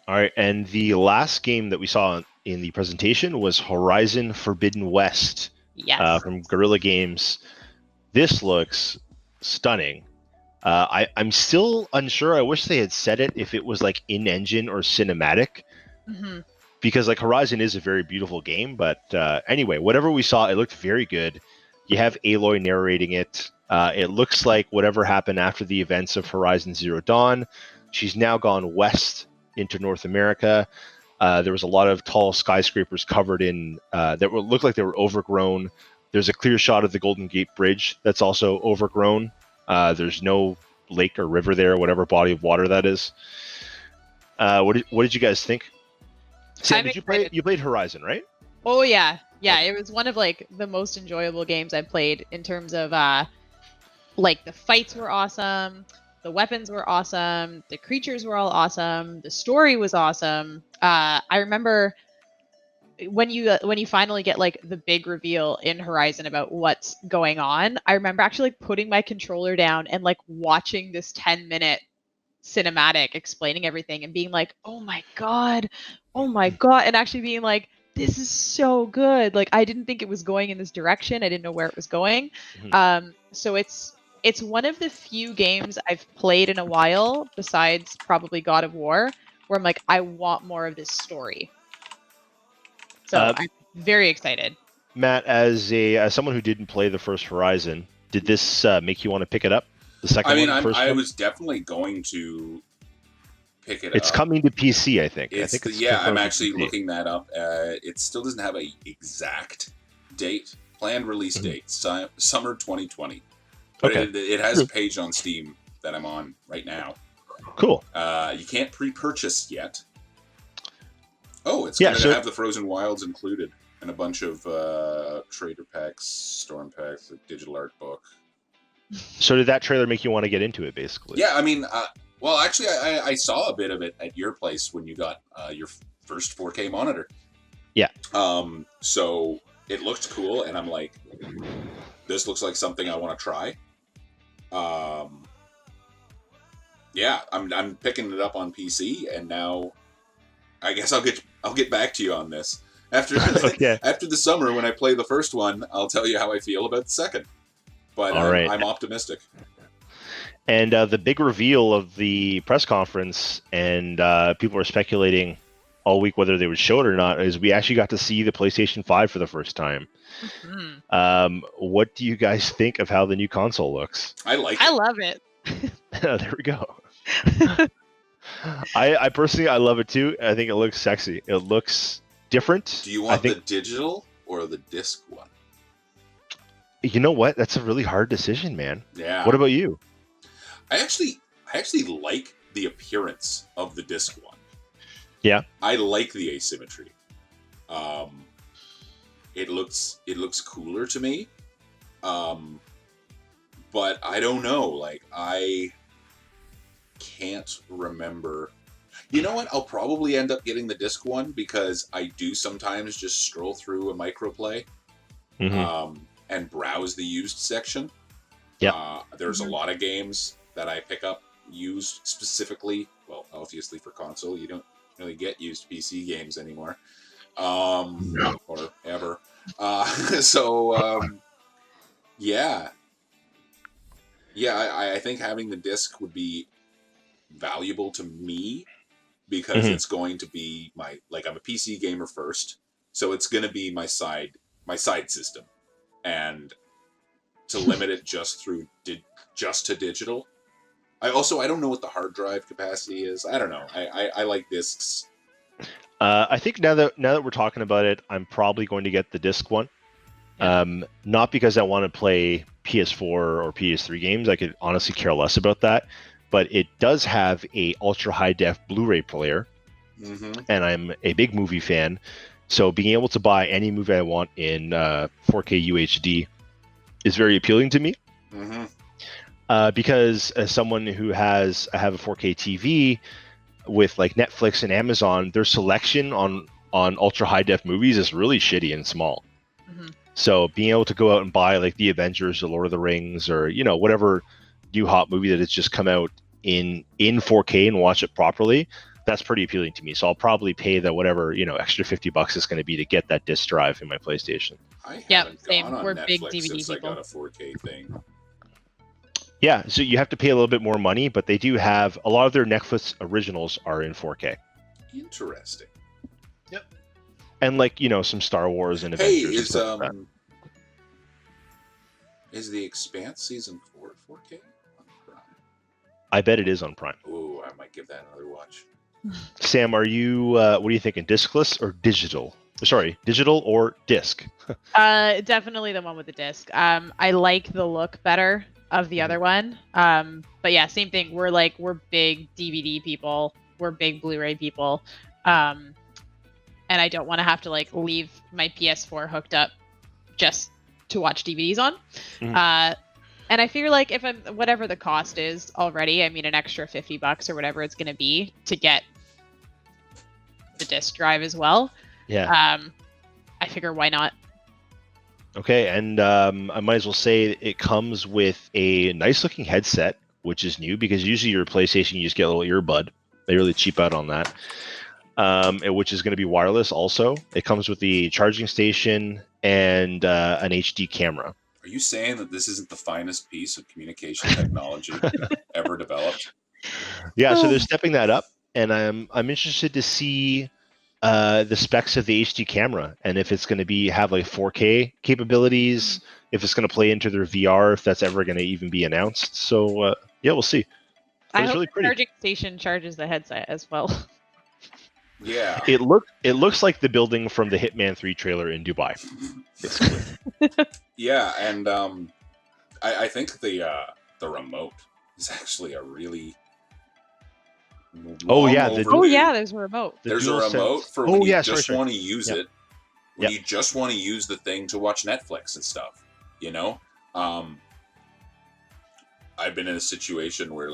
All right. And the last game that we saw in the presentation was Horizon Forbidden West. Yes. From Guerrilla Games. This looks stunning. I'm still unsure. I wish they had said it if it was like in-engine or cinematic, because like Horizon is a very beautiful game. But anyway, whatever we saw, it looked very good. You have Aloy narrating it. It looks like whatever happened after the events of Horizon Zero Dawn. She's now gone west into North America. There was a lot of tall skyscrapers covered in that looked like they were overgrown. There's a clear shot of the Golden Gate Bridge that's also overgrown. There's no lake or river there, whatever body of water that is. What did you guys think? Sam, did you play? You played Horizon, right? Oh yeah. It was one of like the most enjoyable games I played in terms of like the fights were awesome, the weapons were awesome, the creatures were all awesome, the story was awesome. I remember when you finally get like the big reveal in Horizon about what's going on, I remember actually like putting my controller down and like watching this 10-minute cinematic explaining everything and being like, oh my god, and actually being like, this is so good. Like, I didn't think it was going in this direction. I didn't know where it was going. So it's one of the few games I've played in a while, besides probably God of War, where I'm like, I want more of this story. So I'm very excited. Matt, as someone who didn't play the first Horizon, did this make you want to pick it up? The second one? I was definitely going to pick it up. It's coming to PC, I think. I'm actually looking that up. It still doesn't have an exact date. Planned release date, summer 2020. But it has a page on Steam that I'm on right now. Cool. You can't pre-purchase yet. Oh, it's going to have the Frozen Wilds included and a bunch of trader packs, storm packs, a digital art book. So did that trailer make you want to get into it, basically? Yeah, I mean, well, actually, I saw a bit of it at your place when you got your first 4K monitor. Yeah. So it looked cool, and I'm like, this looks like something I want to try. Yeah, I'm picking it up on PC, and now I guess I'll get back to you on this after after the summer when I play the first one. I'll tell you how I feel about the second. But I'm optimistic. And the big reveal of the press conference, and people were speculating all week whether they would show it or not, is we actually got to see the PlayStation 5 for the first time. What do you guys think of how the new console looks? I love it. There we go. I personally, I love it too. I think it looks sexy. It looks different. Do you want the digital or the disc one? You know what? That's a really hard decision, man. Yeah. What about you? I actually like the appearance of the disc one. Yeah. I like the asymmetry. It looks cooler to me. But I don't know. Like, I can't remember. You know what? I'll probably end up getting the disc one because I do sometimes just scroll through a microplay and browse the used section. Yeah. There's a lot of games that I pick up used specifically. Well, obviously for console, you don't really get used PC games anymore. No. Or ever. Yeah. Yeah, I think having the disc would be valuable to me because it's going to be I'm a PC gamer first, so it's going to be my side system, and to limit it just to digital. I don't know what the hard drive capacity is. I don't know. I like discs. I think now that we're talking about it, I'm probably going to get the disc one. Not because I want to play PS4 or PS3 games. I could honestly care less about that. But it does have a ultra high def Blu-ray player, and I'm a big movie fan. So being able to buy any movie I want in 4K UHD is very appealing to me. Because as someone who I have a 4K TV with like Netflix and Amazon, their selection on ultra high def movies is really shitty and small. So being able to go out and buy like the Avengers or Lord of the Rings or whatever new hot movie that has just come out in 4K and watch it properly, that's pretty appealing to me. So I'll probably pay the whatever extra $50 is going to be to get that disc drive in my PlayStation. I haven't gone on We're Netflix big DVD since people. I got a 4K thing. Yeah, so you have to pay a little bit more money, but they do have a lot of their Netflix originals are in 4K. Interesting. Yep. And some Star Wars and Hey, Avengers. And stuff like that. Is The Expanse season 4 4K on Prime? I bet it is on Prime. Ooh, I might give that another watch. Sam, are you? What are you thinking? Discless or digital? Sorry, digital or disc? Definitely the one with the disc. I like the look better of the other one. But yeah, same thing. We're big DVD people. We're big Blu-ray people. And I don't want to have to leave my PS4 hooked up just to watch DVDs on. And I feel like if I'm whatever the cost is already, I mean an extra $50 or whatever it's going to be to get the disc drive as well. Yeah. I figure why not? Okay, and I might as well say it comes with a nice looking headset, which is new because usually your PlayStation you just get a little earbud. They really cheap out on that. Which is going to be wireless also. It comes with the charging station and an HD camera. Are you saying that this isn't the finest piece of communication technology ever developed? Yeah, so they're stepping that up, and I'm interested to see the specs of the HD camera and if it's going to have 4K capabilities, if it's going to play into their VR, if that's ever going to even be announced. So yeah, we'll see. I hope the charging station charges the headset as well. Yeah. It looks like the building from the Hitman 3 trailer in Dubai. Yeah, and I think the remote is actually a really there's a remote. There's a remote for when you just want to use it. When you just want to use the thing to watch Netflix and stuff, I've been in a situation where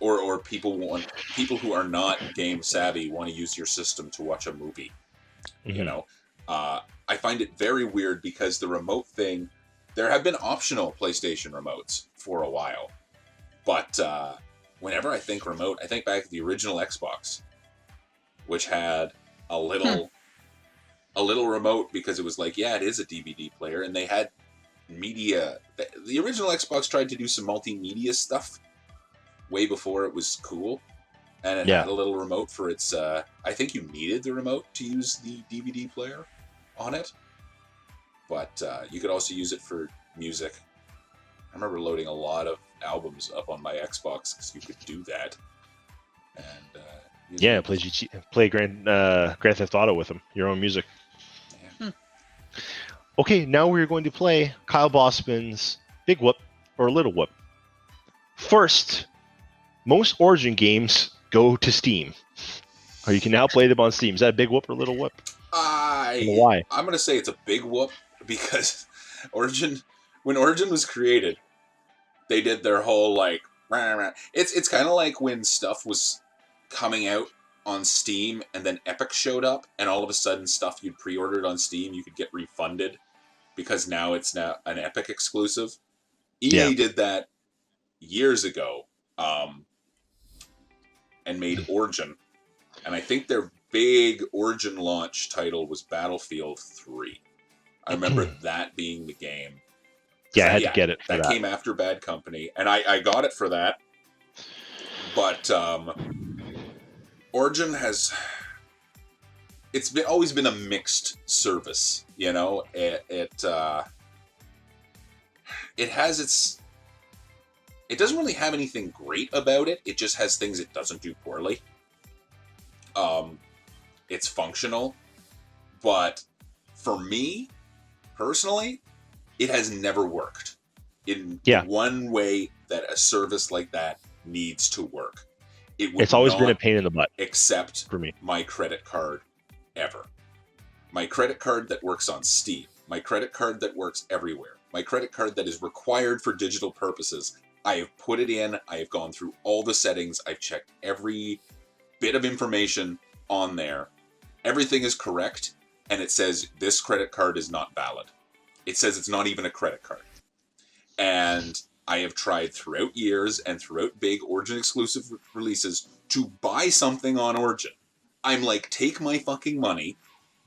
or people who are not game savvy want to use your system to watch a movie. I find it very weird because the remote thing, there have been optional PlayStation remotes for a while, but whenever I think remote, I think back to the original Xbox, which had a little remote because it was it is a DVD player, and they had media. The original Xbox tried to do some multimedia stuff way before it was cool, and it had a little remote for its. I think you needed the remote to use the DVD player on it, but you could also use it for music. I remember loading a lot of albums up on my Xbox because you could do that. And play Grand Theft Auto with them, your own music. Okay, now we're going to play Kyle Bosman's Big Whoop or Little Whoop. First, most Origin games go to Steam. Or you can now play them on Steam. Is that a Big Whoop or Little Whoop? I'm going to say it's a big whoop because when Origin was created, they did their whole like, rah, rah. It's kind of like when stuff was coming out on Steam and then Epic showed up and all of a sudden stuff you'd pre-ordered on Steam you could get refunded because now it's now an Epic exclusive. EA did that years ago and made Origin. And I think their big Origin launch title was Battlefield 3. I remember that being the game. Yeah, I had to get it for that. That came after Bad Company, and I got it for that. But Origin has... always been a mixed service, you know? It has its... It doesn't really have anything great about it. It just has things it doesn't do poorly. It's functional, but for me, personally, it has never worked in one way that a service like that needs to work. It's always been a pain in the butt. Except for me. My credit card ever. My credit card that works on Steam. My credit card that works everywhere. My credit card that is required for digital purposes. I have put it in. I have gone through all the settings. I've checked every bit of information on there. Everything is correct, and it says this credit card is not valid. It says it's not even a credit card. And I have tried throughout years and throughout big Origin exclusive releases to buy something on Origin. I'm like, take my fucking money,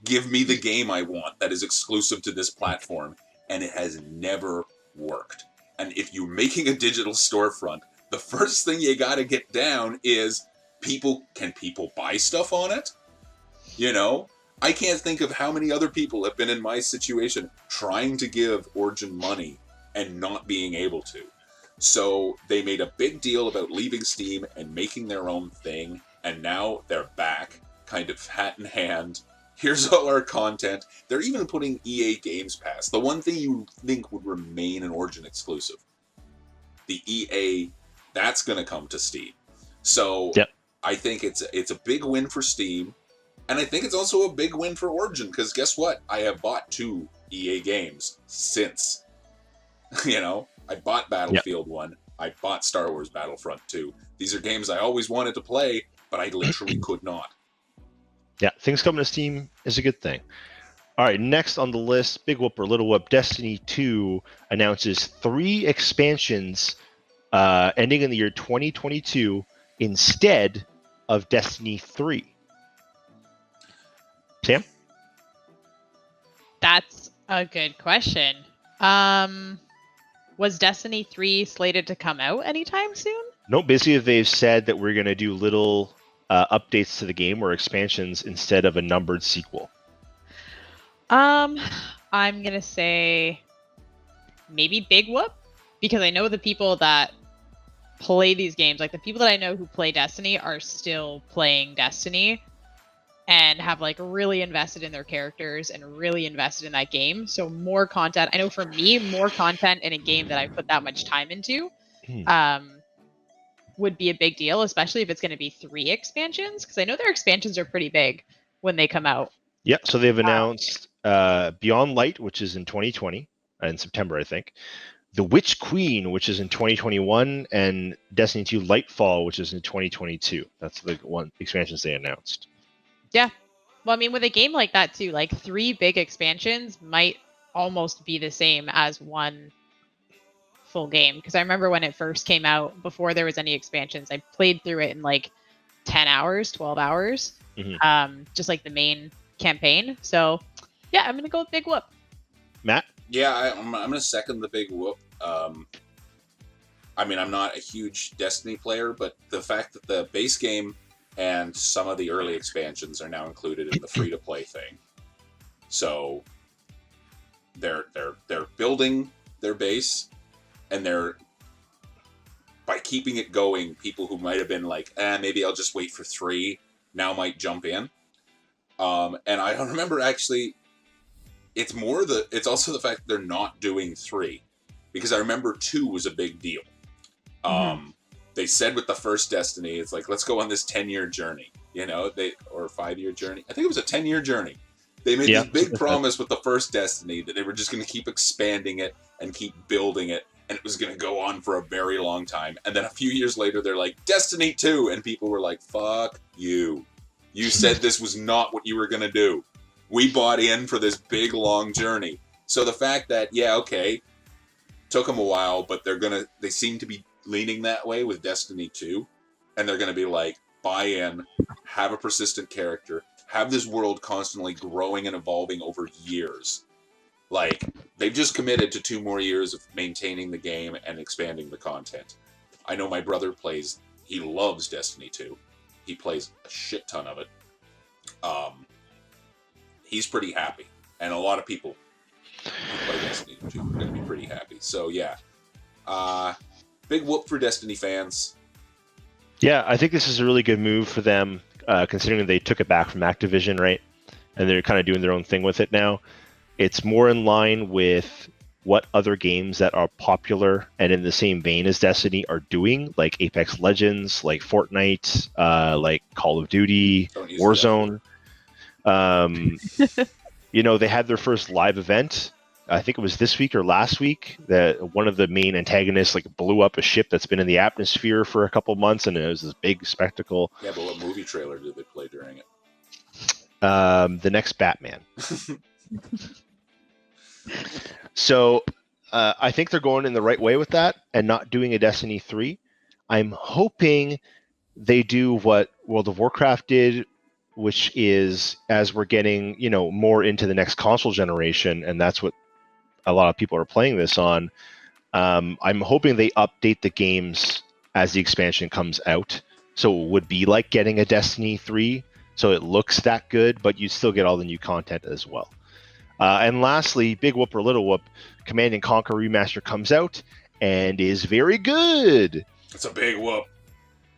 give me the game I want that is exclusive to this platform, and it has never worked. And if you're making a digital storefront, the first thing you gotta get down is can people buy stuff on it? You know? I can't think of how many other people have been in my situation trying to give Origin money and not being able to. So they made a big deal about leaving Steam and making their own thing, and now they're back, kind of hat in hand. Here's all our content. They're even putting EA Games Pass, the one thing you think would remain an Origin exclusive. The EA, that's going to come to Steam. So I think it's a big win for Steam. And I think it's also a big win for Origin, because guess what? I have bought 2 EA games since. You know, I bought Battlefield 1. I bought Star Wars Battlefront 2. These are games I always wanted to play, but I literally could not. Yeah, things coming to Steam is a good thing. All right, next on the list, Big Whoop or Little Whoop, Destiny 2 announces 3 expansions ending in the year 2022 instead of Destiny 3. Sam? That's a good question. Was Destiny 3 slated to come out anytime soon? No, basically they've said that we're going to do little updates to the game or expansions instead of a numbered sequel. I'm going to say maybe Big Whoop, because I know the people that play these games, like the people that I know who play Destiny are still playing Destiny and have like really invested in their characters and really invested in that game. So more content. I know for me, more content in a game that I put that much time into would be a big deal, especially if it's going to be 3 expansions, because I know their expansions are pretty big when they come out. Yeah, so they've announced Beyond Light, which is in 2020, in September, I think. The Witch Queen, which is in 2021, and Destiny 2 Lightfall, which is in 2022. That's the expansions they announced. Yeah. Well, I mean, with a game like that too, like 3 big expansions might almost be the same as 1 full game. Because I remember when it first came out, before there was any expansions, I played through it in like 10 hours, 12 hours, just like the main campaign. So yeah, I'm going to go with Big Whoop. Matt? Yeah, I'm going to second the Big Whoop. I mean, I'm not a huge Destiny player, but the fact that the base game and some of the early expansions are now included in the free-to-play thing. So they're building their base, and they're, by keeping it going, people who might have been like, maybe I'll just wait for 3, now might jump in. And I don't remember actually, it's also the fact that they're not doing 3, because I remember 2 was a big deal. They said with the first Destiny, it's like, let's go on this 10-year journey, or a 5-year journey. I think it was a 10-year journey. They made this big promise with the first Destiny that they were just going to keep expanding it and keep building it, and it was going to go on for a very long time. And then a few years later, they're like, Destiny 2, and people were like, fuck you. You said this was not what you were going to do. We bought in for this big, long journey. So the fact that, took them a while, but they seem to be leaning that way with Destiny 2, and they're going to be like, buy in, have a persistent character, have this world constantly growing and evolving over years. Like, they've just committed to 2 more years of maintaining the game and expanding the content. I know my brother he loves Destiny 2. He plays a shit ton of it. He's pretty happy, and a lot of people who play Destiny 2 are going to be pretty happy. So, yeah. Big whoop for Destiny fans. Yeah, I think this is a really good move for them, considering they took it back from Activision, right? And they're kind of doing their own thing with it now. It's more in line with what other games that are popular and in the same vein as Destiny are doing, like Apex Legends, like Fortnite, like Call of Duty, Warzone. They had their first live event. I think it was this week or last week that one of the main antagonists blew up a ship that's been in the atmosphere for a couple months, and it was this big spectacle. Yeah, but what movie trailer did they play during it? The next Batman. So I think they're going in the right way with that and not doing a Destiny 3. I'm hoping they do what World of Warcraft did, which is, as we're getting more into the next console generation, and that's what a lot of people are playing this on, I'm hoping they update the games as the expansion comes out, so it would be like getting a Destiny 3, so it looks that good, but you still get all the new content as well. And lastly, big whoop or little whoop, Command & Conquer Remaster comes out and is very good. It's a big whoop.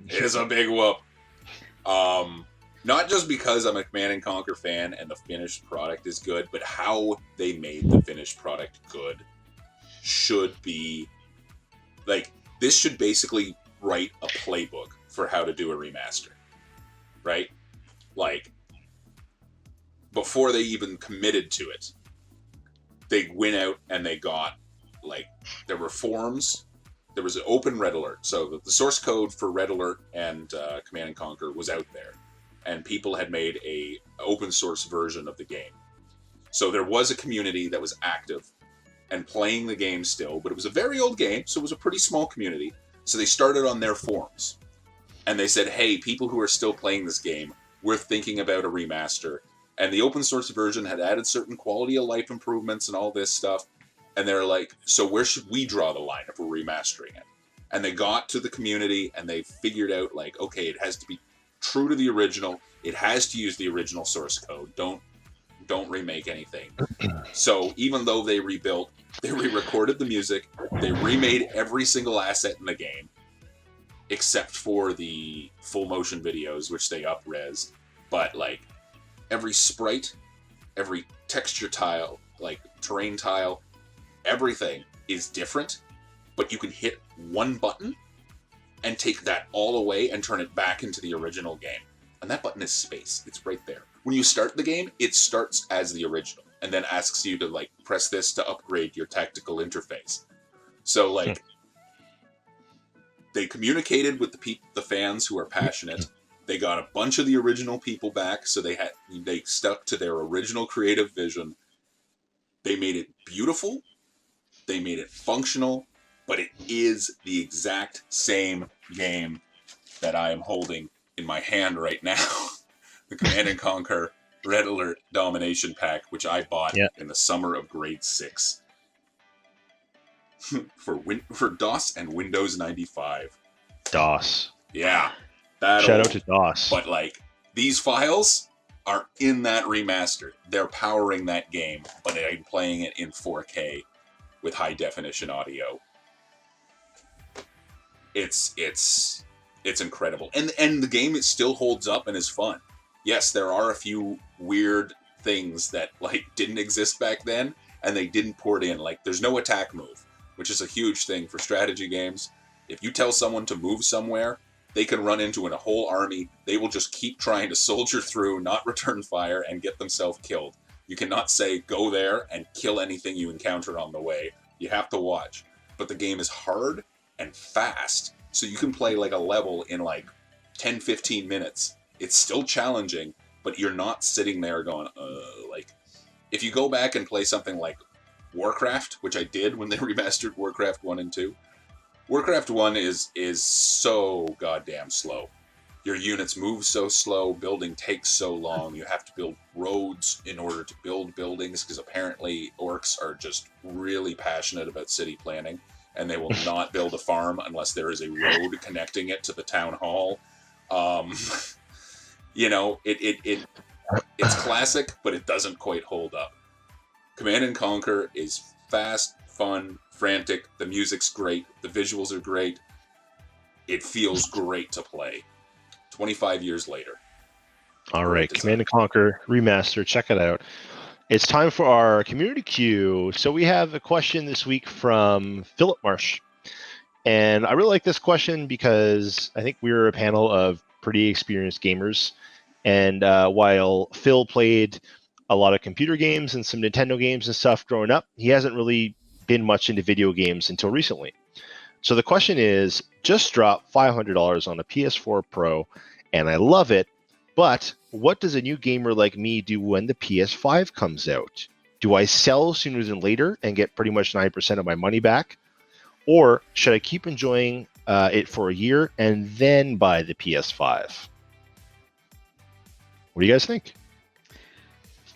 It is a big whoop. Not just because I'm a Command & Conquer fan and the finished product is good, but how they made the finished product good should be... this should basically write a playbook for how to do a remaster. Right? Before they even committed to it, they went out and they got, there were forums. There was an open Red Alert. So the source code for Red Alert and Command & Conquer was out there. And people had made a open source version of the game. So there was a community that was active and playing the game still, but it was a very old game, so it was a pretty small community. So they started on their forums. And they said, hey, people who are still playing this game, we're thinking about a remaster. And the open source version had added certain quality of life improvements and all this stuff. And they're like, so where should we draw the line if we're remastering it? And they got to the community and they figured out, okay, it has to be true to the original. It has to use the original source code. Don't remake anything. So even though they rebuilt, they re-recorded the music, they remade every single asset in the game, except for the full motion videos, which they up-res. But every sprite, every texture tile, terrain tile, everything is different, but you can hit one button and take that all away and turn it back into the original game. And that button is space. It's right there. When you start the game, it starts as the original and then asks you to press this to upgrade your tactical interface. So they communicated with the fans who are passionate. They got a bunch of the original people back, so they stuck to their original creative vision. They made it beautiful. They made it functional, but it is the exact same game that I am holding in my hand right now. The Command & Conquer Red Alert Domination Pack, which I bought in the summer of grade 6. for DOS and Windows 95. DOS. Yeah. Shout out to DOS. But these files are in that remaster. They're powering that game, but I'm playing it in 4K with high definition audio. It's incredible. And the game, it still holds up and is fun. Yes, there are a few weird things that like didn't exist back then, and they didn't port in. Like, there's no attack move, which is a huge thing for strategy games. If you tell someone to move somewhere, they can run into a whole army. They will just keep trying to soldier through, not return fire, and get themselves killed. You cannot say, go there and kill anything you encounter on the way. You have to watch. But the game is hard and fast, so you can play like a level in like 10, 15 minutes. It's still challenging, but you're not sitting there going, like, if you go back and play something like Warcraft, which I did when they remastered Warcraft 1 and 2, Warcraft 1 is so goddamn slow. Your units move so slow, building takes so long, you have to build roads in order to build buildings, because apparently orcs are just really passionate about city planning, and they will not build a farm unless there is a road connecting it to the town hall. You know, it's classic, but it doesn't quite hold up. Command & Conquer is fast, fun, frantic, the music's great, the visuals are great, it feels great to play. 25 years later. All right, Command & Conquer Remaster, check it out. It's time for our community queue. So we have a question this week from Philip Marsh. And I really like this question because I think we're a panel of pretty experienced gamers. And while Phil played a lot of computer games and some Nintendo games and stuff growing up, he hasn't really been much into video games until recently. So the question is, just dropped $500 on a PS4 Pro, and I love it, but what does a new gamer like me do when the PS5 comes out? Do I sell sooner than later and get pretty much 9% of my money back? Or should I keep enjoying it for a year and then buy the PS5? What do you guys think?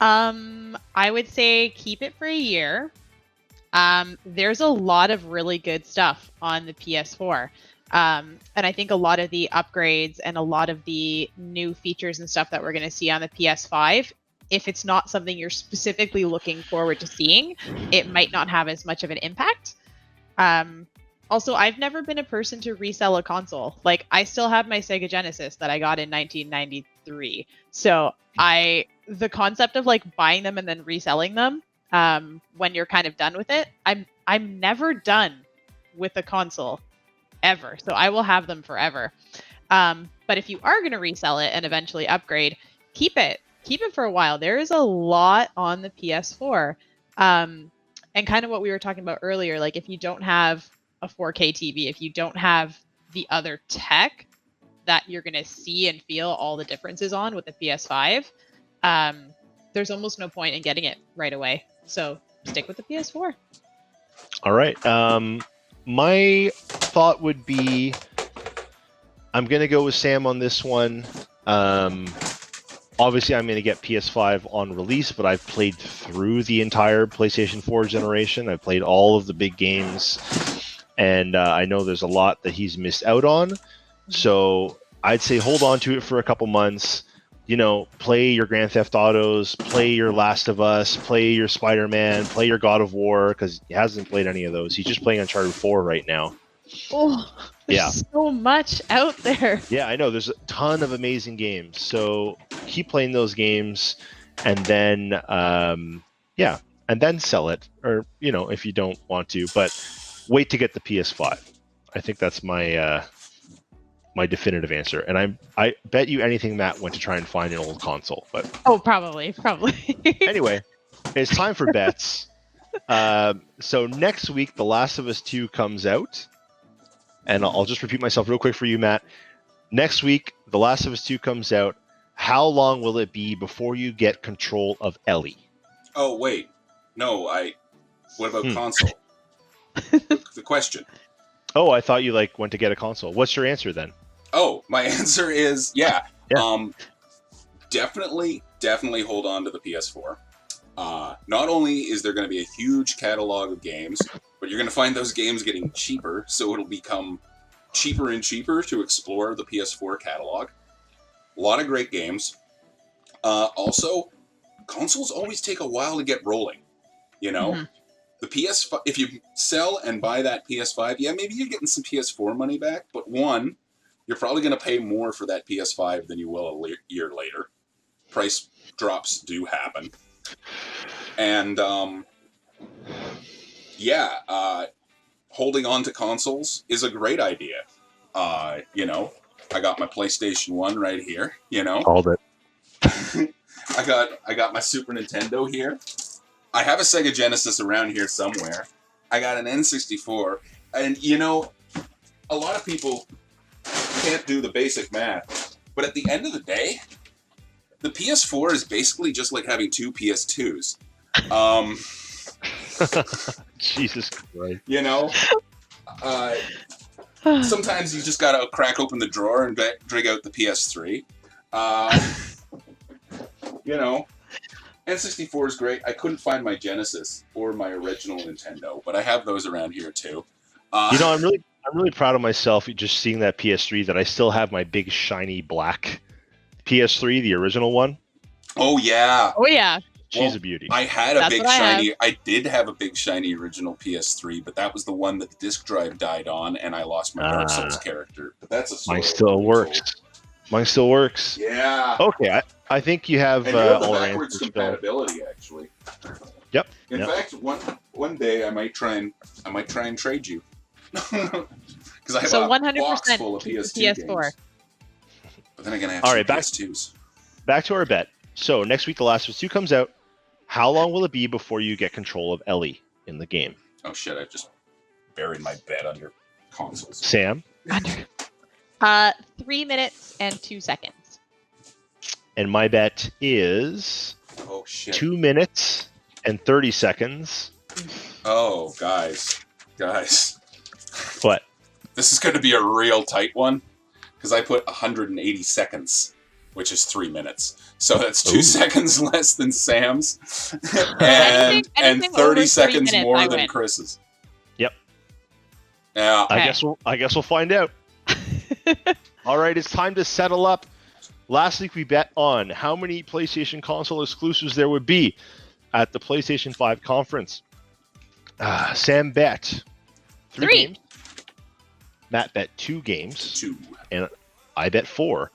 I would say keep it for a year. There's a lot of really good stuff on the PS4. And I think a lot of the upgrades and a lot of the new features and stuff that we're going to see on the PS5, if it's not something you're specifically looking forward to seeing, it might not have as much of an impact. Also, I've never been a person to resell a console. Like, I still have my Sega Genesis that I got in 1993. So the concept of like buying them and then reselling them, when you're kind of done with it, I'm never done with a console ever. So I will have them forever. But if you are going to resell it and eventually upgrade, keep it for a while. There is a lot on the PS4. And kind of what we were talking about earlier, like if you don't have a 4K TV, if you don't have the other tech that you're going to see and feel all the differences on with the PS5, there's almost no point in getting it right away. So stick with the PS4. All right. My thought would be, I'm going to go with Sam on this one. Obviously, I'm going to get PS5 on release, but I've played through the entire PlayStation 4 generation. I've played all of the big games, and I know there's a lot that he's missed out on. So I'd say hold on to it for a couple months. You know, play your Grand Theft Autos, play your Last of Us, play your Spider-Man, play your God of War, because he hasn't played any of those. He's just playing Uncharted 4 right now. Oh, there's so much out there. Yeah, I know. There's a ton of amazing games. So keep playing those games, and then, and then sell it. Or, you know, if you don't want to. But wait to get the PS5. I think that's my my definitive answer. And I bet you anything Matt went to try and find an old console. But probably. Anyway, it's time for bets. So next week, The Last of Us 2 comes out. And I'll just repeat myself real quick for you, Matt. Next week, The Last of Us 2 comes out. How long will it be before you get control of Ellie? Oh, wait. No, what about console? The question. Oh, I thought you went to get a console. What's your answer then? Oh, my answer is yeah. Definitely hold on to the PS4. Not only is there going to be a huge catalog of games, but you're going to find those games getting cheaper, so it'll become cheaper and cheaper to explore the PS4 catalog. A lot of great games. Also, consoles always take a while to get rolling. You know? Mm-hmm. The PS5, if you sell and buy that PS5, yeah, maybe you're getting some PS4 money back, but one, you're probably going to pay more for that PS5 than you will a year later. price drops do happen. And holding on to consoles is a great idea. I got my PlayStation 1 right here, Called it. I got my Super Nintendo here. I have a Sega Genesis around here somewhere. I got an N64. And, a lot of people can't do the basic math. But at the end of the day, the PS4 is basically just like having two PS2s. Jesus Christ. Sometimes you just gotta crack open the drawer and dig out the PS3. N64 is great. I couldn't find my Genesis or my original Nintendo, but I have those around here too. I'm really proud of myself just seeing that PS3 that I still have my big shiny black PS3, the original one. Oh yeah. Oh yeah. She's a beauty. I had a big shiny. I did have a big shiny original PS3, but that was the one that the disc drive died on, and I lost my Dark Souls character. But that's a story. Mine still works. Mine still works. Yeah. Okay, I think you have, and you have the all backwards compatibility actually. Yep. In fact, one day I might try and trade you. Because I have a 100% box full of PS2 PS4. games. But then I'm gonna have All two right, PS2s. Back to our bet. So next week, The Last of Us 2 comes out. How long will it be before you get control of Ellie in the game? Oh shit! I've just buried my bet under consoles. Sam? 3 minutes and 2 seconds. And my bet is 2 minutes and 30 seconds. Oh, guys. What? This is going to be a real tight one because I put 180 seconds, which is 3 minutes. So that's 2 seconds less than Sam's and 30 seconds more than Chris's. Yep. Yeah. Okay. I guess we'll find out. All right, it's time to settle up. Last week we bet on how many PlayStation console exclusives there would be at the PlayStation 5 conference. Sam bet 3 games. Matt bet 2 games. 2. And I bet 4.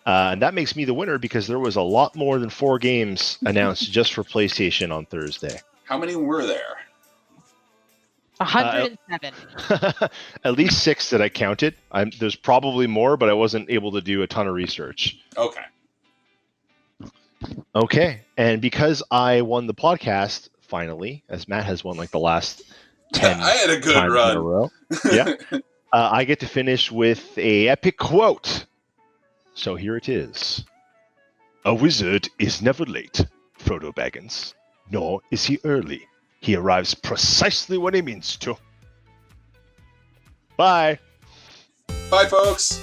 And that makes me the winner because there was a lot more than 4 games announced just for PlayStation on Thursday. How many were there? 107. At least 6 that I counted. There's probably more, but I wasn't able to do a ton of research. Okay. And because I won the podcast, finally, as Matt has won like the last 10 I had a good times run. in a row. Yeah. I get to finish with a epic quote. So here it is. A wizard is never late, Frodo Baggins. Nor is he early. He arrives precisely when he means to. Bye. Bye, folks.